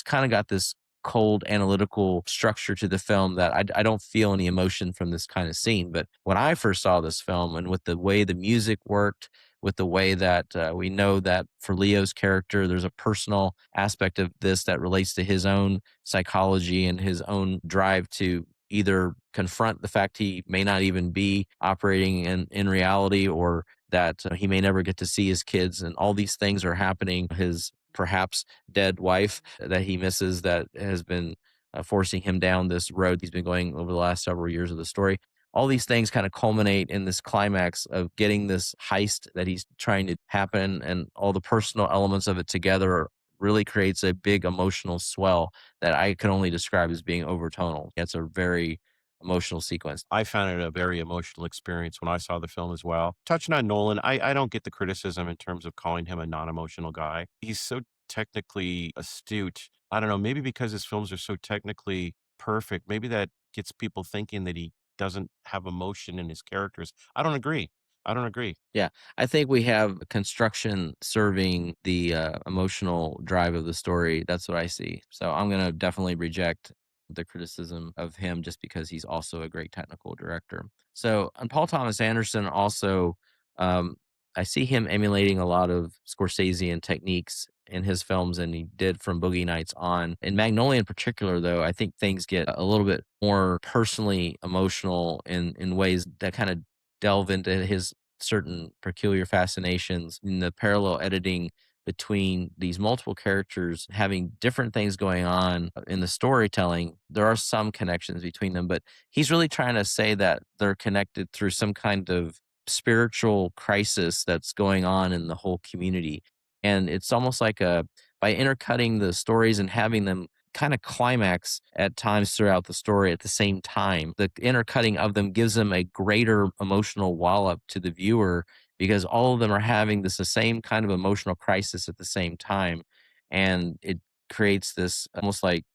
kind of got this cold analytical structure to the film that I don't feel any emotion from this kind of scene. But when I first saw this film, and with the way the music worked, with the way that we know that for Leo's character, there's a personal aspect of this that relates to his own psychology and his own drive to either confront the fact he may not even be operating in reality, or that he may never get to see his kids, and all these things are happening. His perhaps dead wife that he misses, that has been forcing him down this road he's been going over the last several years of the story. All these things kind of culminate in this climax of getting this heist that he's trying to happen, and all the personal elements of it together really creates a big emotional swell that I can only describe as being overtonal. It's a very emotional sequence. I found it a very emotional experience when I saw the film as well. Touching on Nolan, I don't get the criticism in terms of calling him a non-emotional guy. He's so technically astute. I don't know, maybe because his films are so technically perfect, maybe that gets people thinking that he doesn't have emotion in his characters. I don't agree. I don't agree. Yeah, I think we have construction serving the emotional drive of the story. That's what I see. So I'm going to definitely reject the criticism of him just because he's also a great technical director. So, and Paul Thomas Anderson also, um, I see him emulating a lot of Scorsesean techniques in his films, and he did from Boogie Nights on. In Magnolia, in particular, though, I think things get a little bit more personally emotional in ways that kind of delve into his certain peculiar fascinations in the parallel editing between these multiple characters having different things going on in the storytelling. There are some connections between them, but he's really trying to say that they're connected through some kind of spiritual crisis that's going on in the whole community. And it's almost like a by intercutting the stories and having them kind of climax at times throughout the story at the same time. The intercutting of them gives them a greater emotional wallop to the viewer, because all of them are having this the same kind of emotional crisis at the same time. And it creates this almost like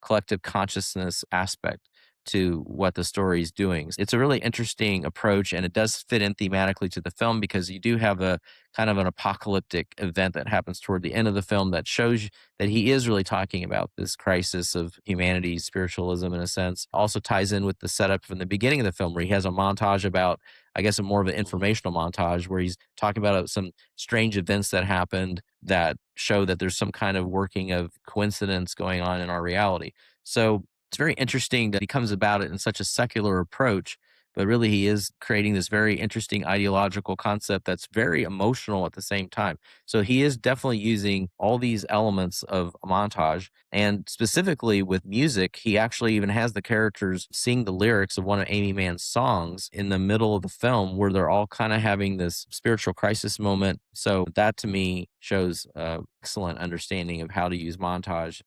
collective consciousness aspect to what the story is doing. It's a really interesting approach, and it does fit in thematically to the film, because you do have a kind of an apocalyptic event that happens toward the end of the film that shows that he is really talking about this crisis of humanity's spiritualism in a sense. Also ties in with the setup from the beginning of the film, where he has a montage about, I guess, a more of an informational montage where he's talking about some strange events that happened that show that there's some kind of working of coincidence going on in our reality. So it's very interesting that he comes about it in such a secular approach, but really he is creating this very interesting ideological concept that's very emotional at the same time. So he is definitely using all these elements of a montage, and specifically with music, he actually even has the characters sing the lyrics of one of Amy Mann's songs in the middle of the film, where they're all kind of having this spiritual crisis moment. So that to me shows excellent understanding of how to use montage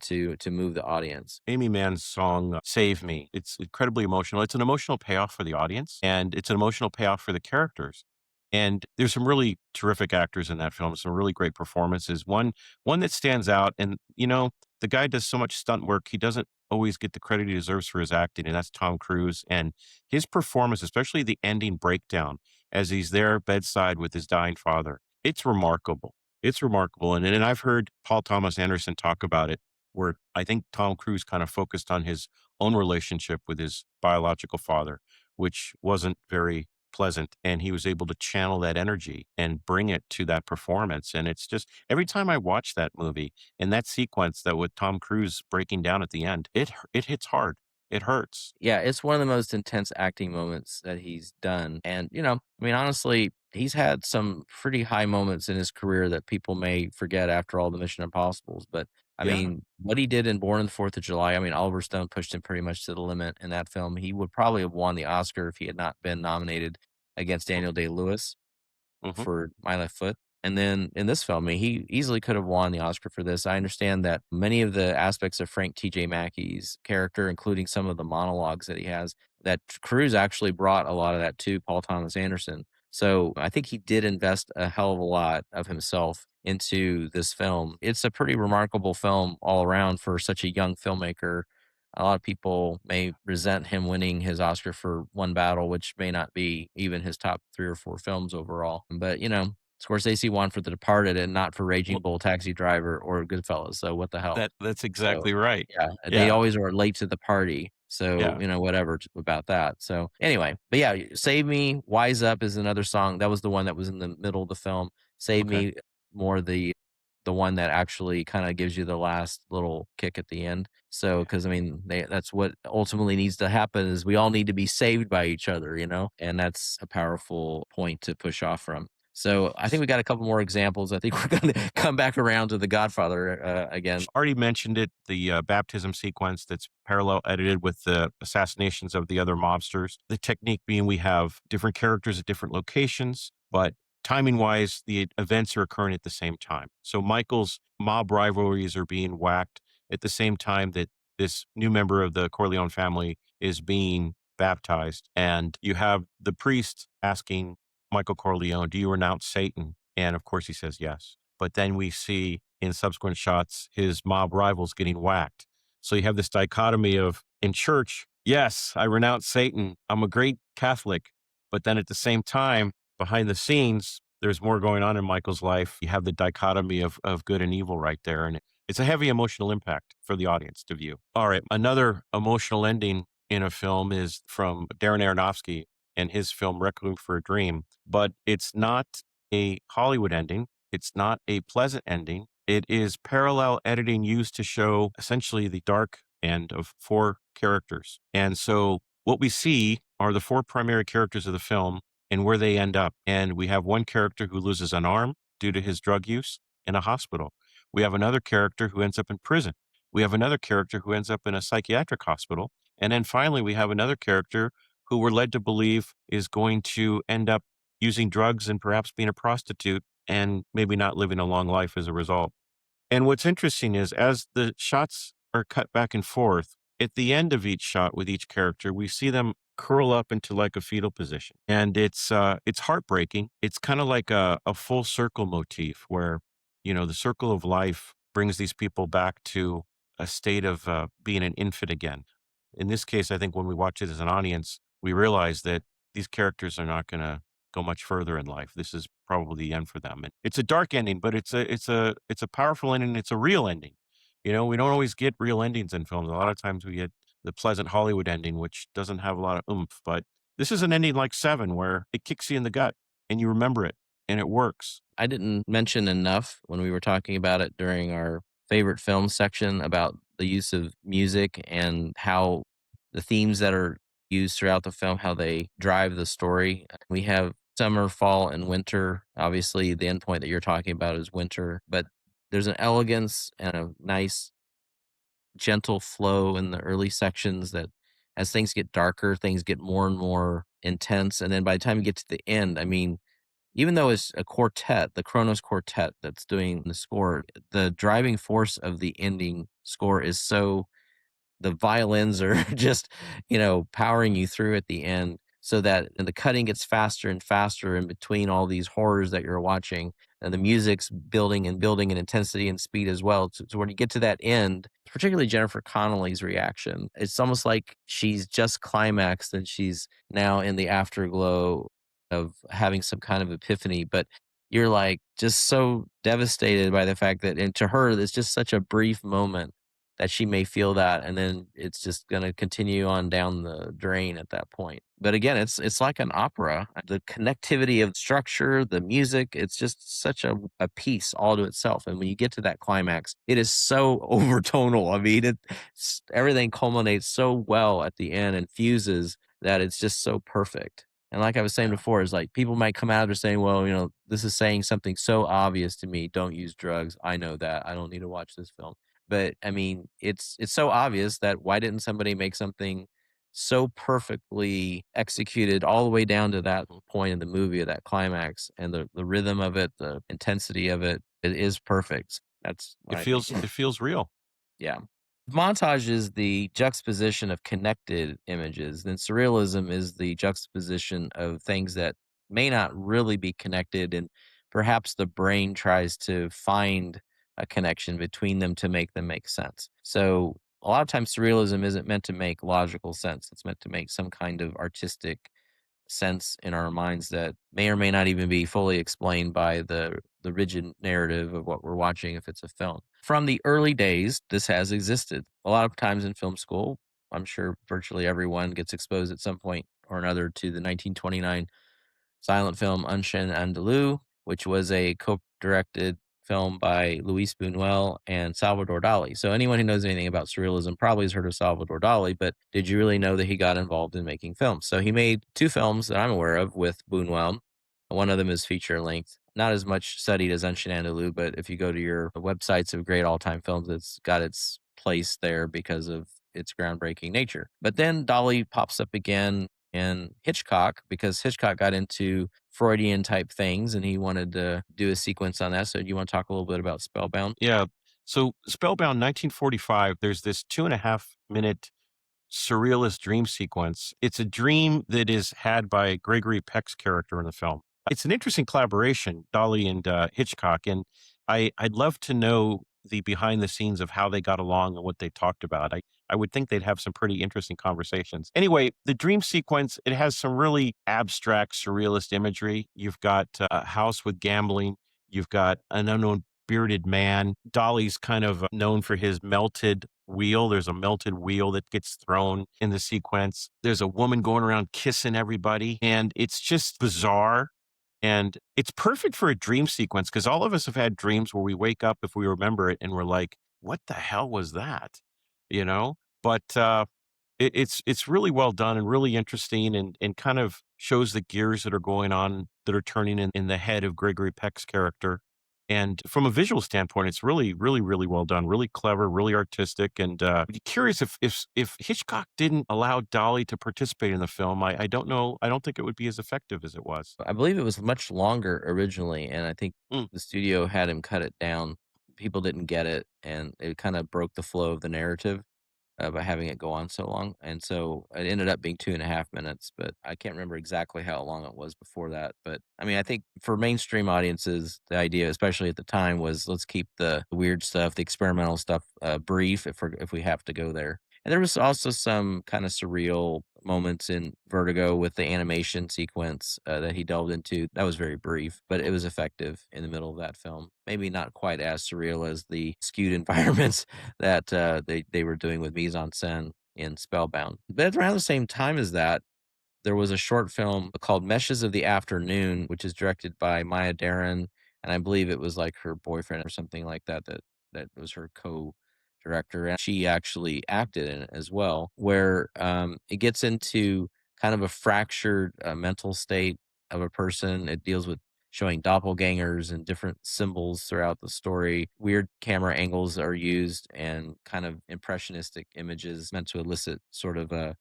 to move the audience. Amy Mann's song, Save Me, it's incredibly emotional. It's an emotional payoff for the audience, and it's an emotional payoff for the characters. And there's some really terrific actors in that film, some really great performances. One that stands out, and, the guy does so much stunt work, he doesn't always get the credit he deserves for his acting, and that's Tom Cruise. And his performance, especially the ending breakdown as he's there bedside with his dying father, it's remarkable. It's remarkable. And I've heard Paul Thomas Anderson talk about it, where I think Tom Cruise kind of focused on his own relationship with his biological father, which wasn't very pleasant. And he was able to channel that energy and bring it to that performance. And it's just every time I watch that movie and that sequence that with Tom Cruise breaking down at the end, it hits hard. It hurts. Yeah, it's one of the most intense acting moments that he's done. And, I mean, honestly, he's had some pretty high moments in his career that people may forget after all the Mission Impossibles. But I Yeah. mean, what he did in Born on the Fourth of July, I mean, Oliver Stone pushed him pretty much to the limit in that film. He would probably have won the Oscar if he had not been nominated against Daniel Day Lewis Hmm. for My Left Foot. And then in this film, I mean, he easily could have won the Oscar for this. I understand that many of the aspects of Frank T.J. Mackey's character, including some of the monologues that he has, that Cruise actually brought a lot of that to Paul Thomas Anderson. So I think he did invest a hell of a lot of himself into this film. It's a pretty remarkable film all around for such a young filmmaker. A lot of people may resent him winning his Oscar for One Battle, which may not be even his top 3 or 4 films overall. But, Scorsese won for The Departed and not for Well, Raging Bull, Taxi Driver, or Goodfellas, so what the hell? that's So, exactly right. yeah, they Yeah, always are late to the party, so, yeah, whatever about that. So, anyway, but yeah, Save Me, Wise Up is another song. That was the one that was in the middle of the film. Save okay. Me, more the one that actually kinda gives you the last little kick at the end. So, because I mean, that's what ultimately needs to happen is we all need to be saved by each other, and that's a powerful point to push off from. So, I think we got a couple more examples. I think we're gonna come back around to The Godfather, again. Already mentioned it, the baptism sequence that's parallel edited with the assassinations of the other mobsters. The technique being we have different characters at different locations, but timing wise, the events are occurring at the same time. So Michael's mob rivalries are being whacked at the same time that this new member of the Corleone family is being baptized. And you have the priest asking Michael Corleone, "Do you renounce Satan?" And of course he says yes. But then we see in subsequent shots his mob rivals getting whacked. So you have this dichotomy of in church, yes, I renounce Satan. I'm a great Catholic. But then at the same time, behind the scenes, there's more going on in Michael's life. You have the dichotomy of good and evil right there. And it's a heavy emotional impact for the audience to view. All right. Another emotional ending in a film is from Darren Aronofsky and his film Requiem for a Dream. But it's not a Hollywood ending. It's not a pleasant ending. It is parallel editing used to show essentially the dark end of four characters. And so what we see are the four primary characters of the film and where they end up. And we have one character who loses an arm due to his drug use in a hospital. We have another character who ends up in prison. We have another character who ends up in a psychiatric hospital. And then finally, we have another character who we're led to believe is going to end up using drugs and perhaps being a prostitute and maybe not living a long life as a result. And what's interesting is as the shots are cut back and forth, at the end of each shot with each character, we see them curl up into like a fetal position. And it's heartbreaking. It's kind of like a full circle motif where, the circle of life brings these people back to a state of being an infant again. In this case, I think when we watch it as an audience, we realize that these characters are not going to go much further in life. This is probably the end for them. And it's a dark ending, but it's a powerful ending. It's a real ending. We don't always get real endings in films. A lot of times we get the pleasant Hollywood ending, which doesn't have a lot of oomph. But this is an ending like Seven, where it kicks you in the gut and you remember it and it works. I didn't mention enough when we were talking about it during our favorite film section about the use of music and how the themes that are used throughout the film, how they drive the story. We have summer, fall, and winter. Obviously, the endpoint that you're talking about is winter, but there's an elegance and a nice, gentle flow in the early sections that as things get darker, things get more and more intense. And then by the time you get to the end, I mean, even though it's a quartet, the Kronos Quartet that's doing the score, the driving force of the ending score is so the violins are just, powering you through at the end so that and the cutting gets faster and faster in between all these horrors that you're watching. And the music's building and building in intensity and speed as well. So when you get to that end, particularly Jennifer Connelly's reaction, it's almost like she's just climaxed and she's now in the afterglow of having some kind of epiphany. But you're like just so devastated by the fact that, and to her, it's just such a brief moment that she may feel that, and then it's just gonna continue on down the drain at that point. But again, it's like an opera. The connectivity of structure, the music, it's just such a piece all to itself. And when you get to that climax, it is so overtonal. I mean, everything culminates so well at the end and fuses that it's just so perfect. And like I was saying Yeah. before, is like people might come out and saying, well, this is saying something so obvious to me. Don't use drugs. I know that. I don't need to watch this film. But I mean, it's so obvious that why didn't somebody make something so perfectly executed all the way down to that point in the movie, of that climax, and the rhythm of it, the intensity of it, it is perfect. That's what It I think. feels it feels real. Yeah. Montage is the juxtaposition of connected images. Then surrealism is the juxtaposition of things that may not really be connected. And perhaps the brain tries to find a connection between them to make them make sense. So A lot of times, surrealism isn't meant to make logical sense. It's meant to make some kind of artistic sense in our minds that may or may not even be fully explained by the rigid narrative of what we're watching if it's a film. From the early days, this has existed. A lot of times in film school, I'm sure virtually everyone gets exposed at some point or another to the 1929 silent film Unshin Andalou, which was a co-directed film by Luis Buñuel and Salvador Dali. So anyone who knows anything about surrealism probably has heard of Salvador Dali, but did you really know that he got involved in making films? So he made two films that I'm aware of with Buñuel. One of them is feature length, not as much studied as Unshin Andalou, but if you go to your websites of great all-time films, it's got its place there because of its groundbreaking nature. But then Dali pops up again in Hitchcock because Hitchcock got into Freudian type things and he wanted to do a sequence on that. So, do you want to talk a little bit about Spellbound? Yeah. So Spellbound 1945, there's this 2.5 minute surrealist dream sequence. It's a dream that is had by Gregory Peck's character in the film. It's an interesting collaboration, Dolly and Hitchcock, and I'd love to know the behind the scenes of how they got along and what they talked about. I would think they'd have some pretty interesting conversations. Anyway, the dream sequence, it has some really abstract surrealist imagery. You've got a house with gambling. You've got an unknown bearded man. Dolly's kind of known for his melted wheel. There's a melted wheel that gets thrown in the sequence. There's a woman going around kissing everybody, and it's just bizarre. And it's perfect for a dream sequence because all of us have had dreams where we wake up, if we remember it, and we're like, what the hell was that? You know? But it's really well done and really interesting and kind of shows the gears that are going on that are turning in the head of Gregory Peck's character. And from a visual standpoint, it's really, really, really well done, really clever, really artistic. And I'd be curious if Hitchcock didn't allow Dolly to participate in the film, I don't know. I don't think it would be as effective as it was. I believe it was much longer originally, and I think Mm. the studio had him cut it down. People didn't get it, and it kind of broke the flow of the narrative by having it go on so long. And so it ended up being 2.5 minutes, but I can't remember exactly how long it was before that. But I mean, I think for mainstream audiences, the idea, especially at the time, was let's keep the weird stuff, the experimental stuff, brief if we have to go there. And there was also some kind of surreal moments in Vertigo with the animation sequence that he delved into. That was very brief, but it was effective in the middle of that film. Maybe not quite as surreal as the skewed environments that they were doing with mise en scène in Spellbound. But around the same time as that, there was a short film called Meshes of the Afternoon, which is directed by Maya Deren, and I believe it was like her boyfriend or something like that that was her co-director, and she actually acted in it as well, where it gets into kind of a fractured mental state of a person. It deals with showing doppelgangers and different symbols throughout the story. Weird camera angles are used and kind of impressionistic images meant to elicit sort of an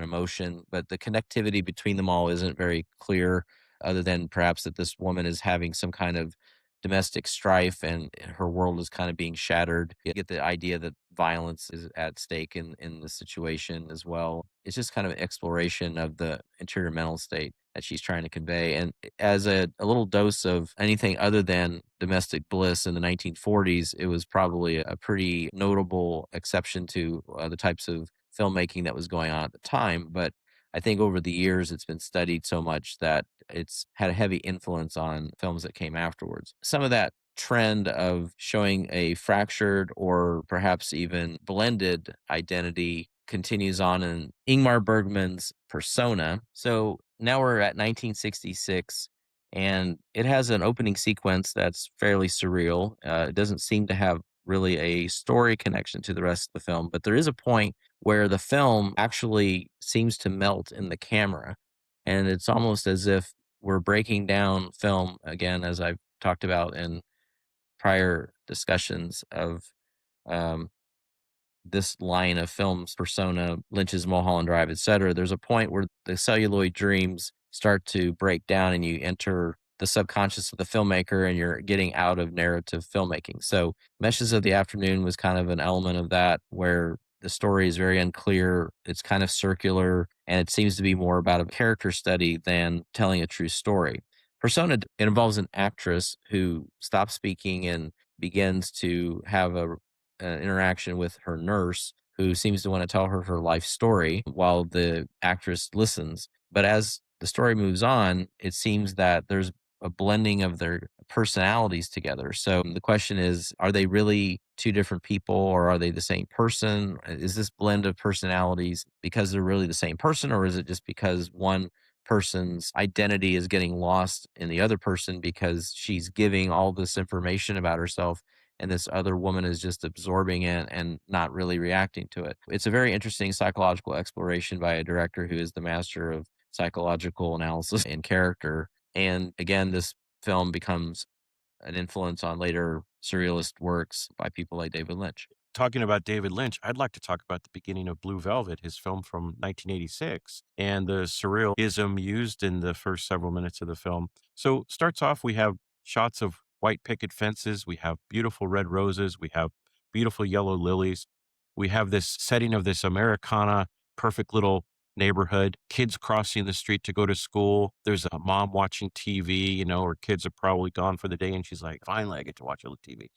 emotion, but the connectivity between them all isn't very clear, other than perhaps that this woman is having some kind of domestic strife and her world is kind of being shattered. You get the idea that violence is at stake in the situation as well. It's just kind of an exploration of the interior mental state that she's trying to convey. And as a little dose of anything other than domestic bliss in the 1940s, it was probably a pretty notable exception to the types of filmmaking that was going on at the time. But I think over the years, it's been studied so much that it's had a heavy influence on films that came afterwards. Some of that trend of showing a fractured or perhaps even blended identity continues on in Ingmar Bergman's Persona. So now we're at 1966, and it has an opening sequence that's fairly surreal. It doesn't seem to have really a story connection to the rest of the film, but there is a point where the film actually seems to melt in the camera. And it's almost as if we're breaking down film again, as I've talked about in prior discussions of um, this line of films, Persona, Lynch's Mulholland Drive, etc. There's a point where the celluloid dreams start to break down and you enter the subconscious of the filmmaker and you're getting out of narrative filmmaking. So Meshes of the Afternoon was kind of an element of that where the story is very unclear. It's kind of circular and it seems to be more about a character study than telling a true story. Persona, it involves an actress who stops speaking and begins to have a an interaction with her nurse who seems to want to tell her her life story while the actress listens. But as the story moves on, it seems that there's a blending of their personalities together. So the question is, are they really two different people or are they the same person? Is this blend of personalities because they're really the same person, or is it just because one person's identity is getting lost in the other person because she's giving all this information about herself and this other woman is just absorbing it and not really reacting to it? It's a very interesting psychological exploration by a director who is the master of psychological analysis and character. And again, this film becomes an influence on later surrealist works by people like David Lynch. Talking about David Lynch, I'd like to talk about the beginning of Blue Velvet, his film from 1986, and the surrealism used in the first several minutes of the film. So, starts off, we have shots of white picket fences, we have beautiful red roses, we have beautiful yellow lilies, we have this setting of this Americana, perfect little neighborhood, kids crossing the street to go to school. There's a mom watching TV, her kids are probably gone for the day, and she's like, finally, I get to watch a little TV.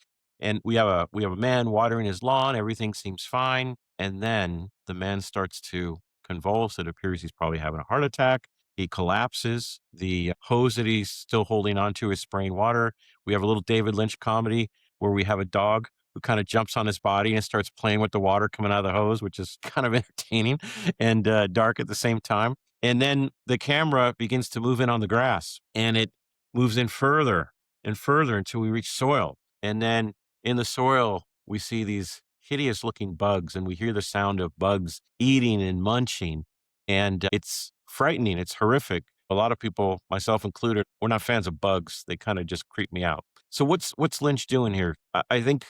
And we have a man watering his lawn, everything seems fine, and then the man starts to convulse. It appears he's probably having a heart attack. He collapses. The hose that he's still holding onto is spraying water. We have a little David Lynch comedy where we have a dog who kind of jumps on his body and starts playing with the water coming out of the hose, which is kind of entertaining and dark at the same time. And then the camera begins to move in on the grass, and it moves in further and further until we reach soil. And then in the soil, we see these hideous looking bugs, and we hear the sound of bugs eating and munching. And it's frightening. It's horrific. A lot of people, myself included, we're not fans of bugs. They kind of just creep me out. So what's Lynch doing here? I think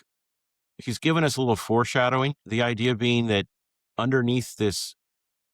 he's given us a little foreshadowing. The idea being that underneath this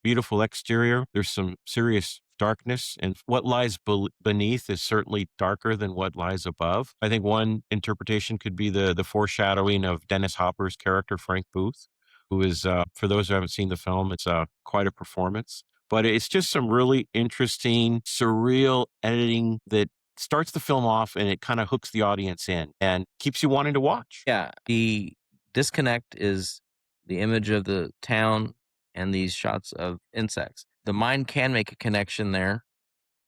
beautiful exterior, there's some serious darkness, and what lies beneath is certainly darker than what lies above. I think one interpretation could be the foreshadowing of Dennis Hopper's character, Frank Booth, who is, for those who haven't seen the film, it's quite a performance. But it's just some really interesting, surreal editing that starts the film off and it kind of hooks the audience in and keeps you wanting to watch. Yeah, the disconnect is the image of the town and these shots of insects. The mind can make a connection there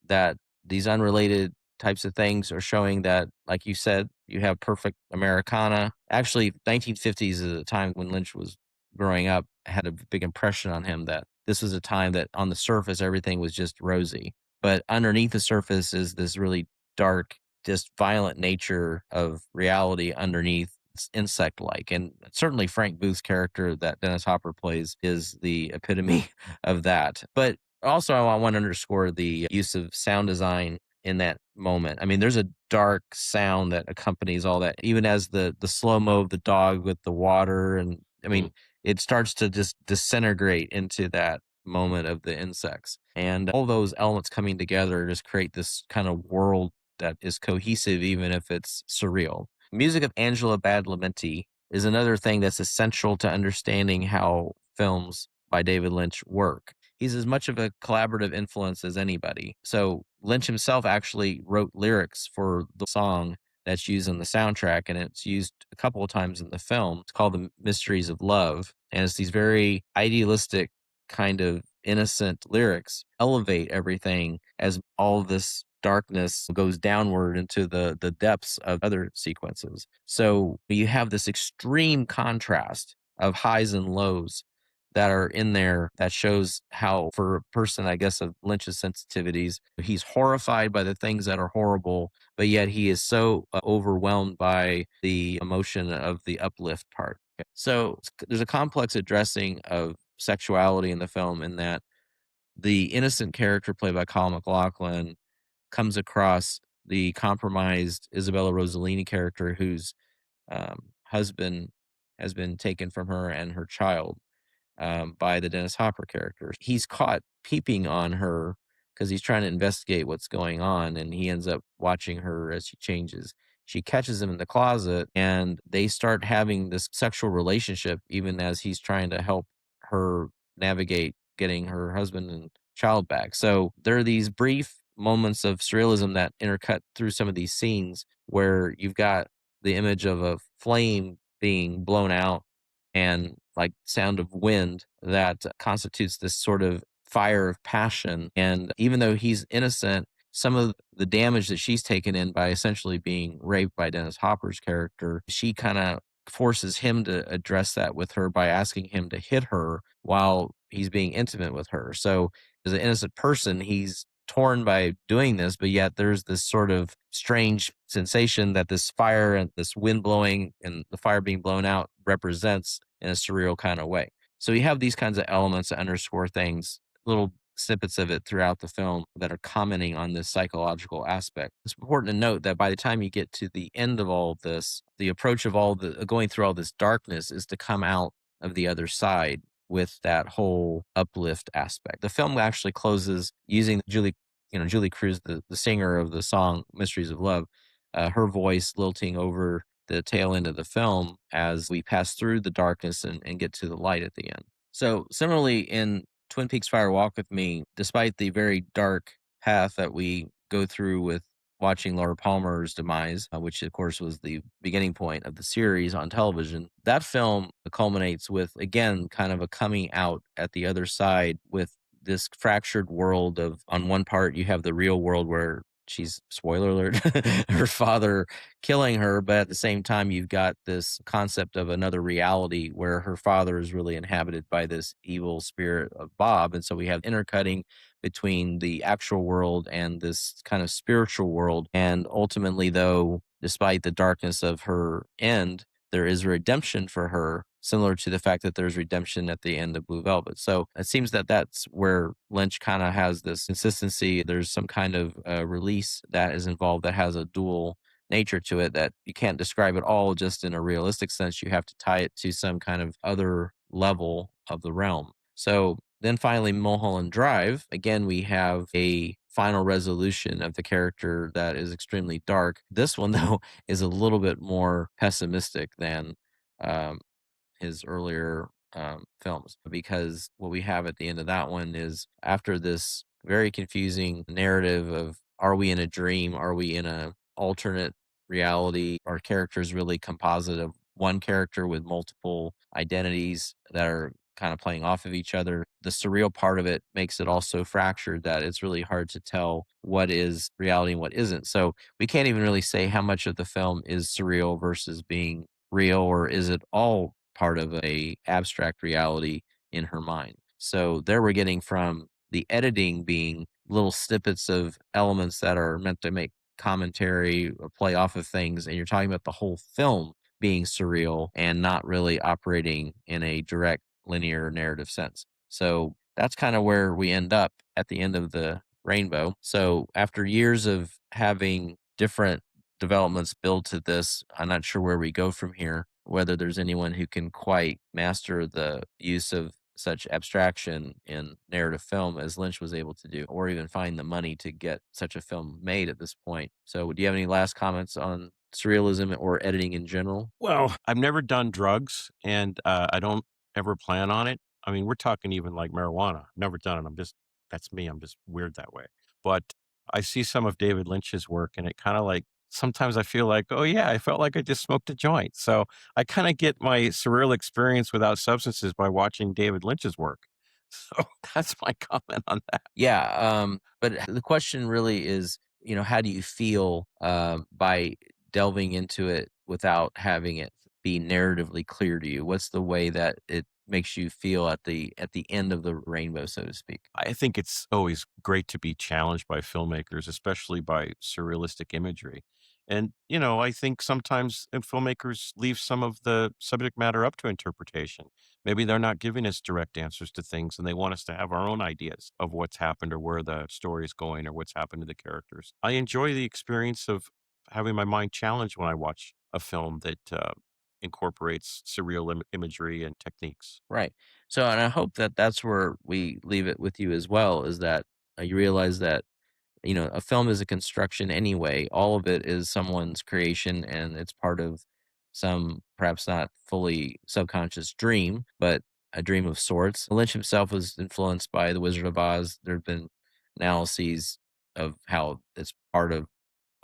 that these unrelated types of things are showing that, like you said, you have perfect Americana. Actually, 1950s is a time when Lynch was growing up, had a big impression on him that this was a time that on the surface, everything was just rosy. But underneath the surface is this really dark, just violent nature of reality underneath. It's insect like. And certainly Frank Booth's character that Dennis Hopper plays is the epitome of that. But also, I want to underscore the use of sound design in that moment. I mean, there's a dark sound that accompanies all that, even as the slow mo of the dog with the water, and I mean, it starts to just disintegrate into that moment of the insects, and all those elements coming together just create this kind of world that is cohesive, even if it's surreal. Music of Angela Badalamenti is another thing that's essential to understanding how films by David Lynch work. He's as much of a collaborative influence as anybody. So Lynch himself actually wrote lyrics for the song that's used in the soundtrack, and it's used a couple of times in the film. It's called The Mysteries of Love, and it's these very idealistic, kind of innocent lyrics elevate everything as all this darkness goes downward into the depths of other sequences. So you have this extreme contrast of highs and lows that are in there that shows how, for a person, I guess, of Lynch's sensitivities, he's horrified by the things that are horrible, but yet he is so overwhelmed by the emotion of the uplift part. So there's a complex addressing of sexuality in the film, in that the innocent character played by Kyle MacLachlan comes across the compromised Isabella Rossellini character whose husband has been taken from her and her child by the Dennis Hopper character. He's caught peeping on her because he's trying to investigate what's going on, and he ends up watching her as she changes. She catches him in the closet, and they start having this sexual relationship, even as he's trying to help her navigate getting her husband and child back. So there are these brief moments of surrealism that intercut through some of these scenes where you've got the image of a flame being blown out and like sound of wind that constitutes this sort of fire of passion. And even though he's innocent, some of the damage that she's taken in by essentially being raped by Dennis Hopper's character, she kind of forces him to address that with her by asking him to hit her while he's being intimate with her. So, as an innocent person, he's torn by doing this, but yet there's this sort of strange sensation that this fire and this wind blowing and the fire being blown out represents in a surreal kind of way. So you have these kinds of elements that underscore things, little snippets of it throughout the film that are commenting on this psychological aspect. It's important to note that by the time you get to the end of all of this, the approach of all the going through all this darkness is to come out of the other side with that whole uplift aspect. The film actually closes using Julie Cruz, the singer of the song Mysteries of Love, her voice lilting over the tail end of the film as we pass through the darkness and get to the light at the end. So, similarly, in Twin Peaks Fire Walk with Me, despite the very dark path that we go through with watching Laura Palmer's demise, which of course was the beginning point of the series on television, that film culminates with, again, kind of a coming out at the other side with this fractured world of, on one part, you have the real world where she's, spoiler alert, her father killing her, but at the same time, you've got this concept of another reality where her father is really inhabited by this evil spirit of Bob. And so we have intercutting between the actual world and this kind of spiritual world. And ultimately, though, despite the darkness of her end, there is redemption for her, similar to the fact that there's redemption at the end of Blue Velvet. So it seems that that's where Lynch kind of has this consistency. There's some kind of release that is involved that has a dual nature to it that you can't describe it all just in a realistic sense. You have to tie it to some kind of other level of the realm. So then finally, Mulholland Drive, again, we have a final resolution of the character that is extremely dark. This one, though, is a little bit more pessimistic than um, his earlier films, because what we have at the end of that one is, after this very confusing narrative of, are we in a dream? Are we in a alternate reality? Are characters really composite of one character with multiple identities that are kind of playing off of each other? The surreal part of it makes it all so fractured that it's really hard to tell what is reality and what isn't. So we can't even really say how much of the film is surreal versus being real, or is it all part of a abstract reality in her mind? So there we're getting from the editing being little snippets of elements that are meant to make commentary or play off of things, and you're talking about the whole film being surreal and not really operating in a direct linear narrative sense. So that's kind of where we end up at the end of the rainbow. So after years of having different developments build to this, I'm not sure where we go from here, whether there's anyone who can quite master the use of such abstraction in narrative film as Lynch was able to do, or even find the money to get such a film made at this point. So, do you have any last comments on surrealism or editing in general? Well, I've never done drugs, and I don't ever plan on it. I mean, we're talking even like marijuana. Never done it. That's me. I'm just weird that way. But I see some of David Lynch's work, and it kind of like, sometimes I feel like, oh yeah, I felt like I just smoked a joint. So I kind of get my surreal experience without substances by watching David Lynch's work. So that's my comment on that. Yeah, but the question really is, how do you feel by delving into it without having it be narratively clear to you? What's the way that it makes you feel at the end of the rainbow, so to speak? I think it's always great to be challenged by filmmakers, especially by surrealistic imagery. And, I think sometimes filmmakers leave some of the subject matter up to interpretation. Maybe they're not giving us direct answers to things and they want us to have our own ideas of what's happened or where the story is going or what's happened to the characters. I enjoy the experience of having my mind challenged when I watch a film that incorporates surreal imagery and techniques. Right. So, and I hope that that's where we leave it with you as well, is that you realize that a film is a construction anyway. All of it is someone's creation, and it's part of some perhaps not fully subconscious dream, but a dream of sorts. Lynch himself was influenced by The Wizard of Oz. There have been analyses of how it's part of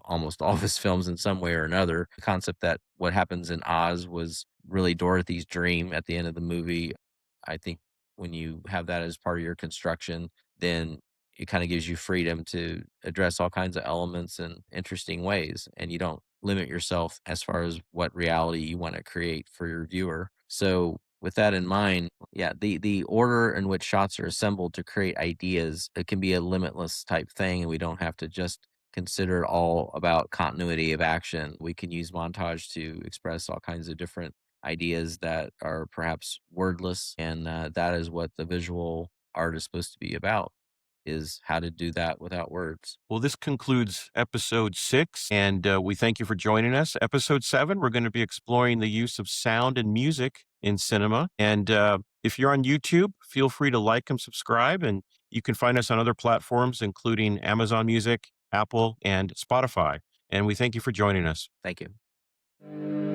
almost all of his films in some way or another. The concept that what happens in Oz was really Dorothy's dream at the end of the movie. I think when you have that as part of your construction, then it kind of gives you freedom to address all kinds of elements in interesting ways. And you don't limit yourself as far as what reality you want to create for your viewer. So, with that in mind, yeah, the order in which shots are assembled to create ideas, it can be a limitless type thing, and we don't have to just consider all about continuity of action. We can use montage to express all kinds of different ideas that are perhaps wordless, and that is what the visual art is supposed to be about, is how to do that without words. Well, this concludes episode 6, and we thank you for joining us. Episode 7, we're going to be exploring the use of sound and music in cinema. And if you're on YouTube, feel free to like and subscribe. And you can find us on other platforms, including Amazon Music, Apple, and Spotify. And we thank you for joining us. Thank you.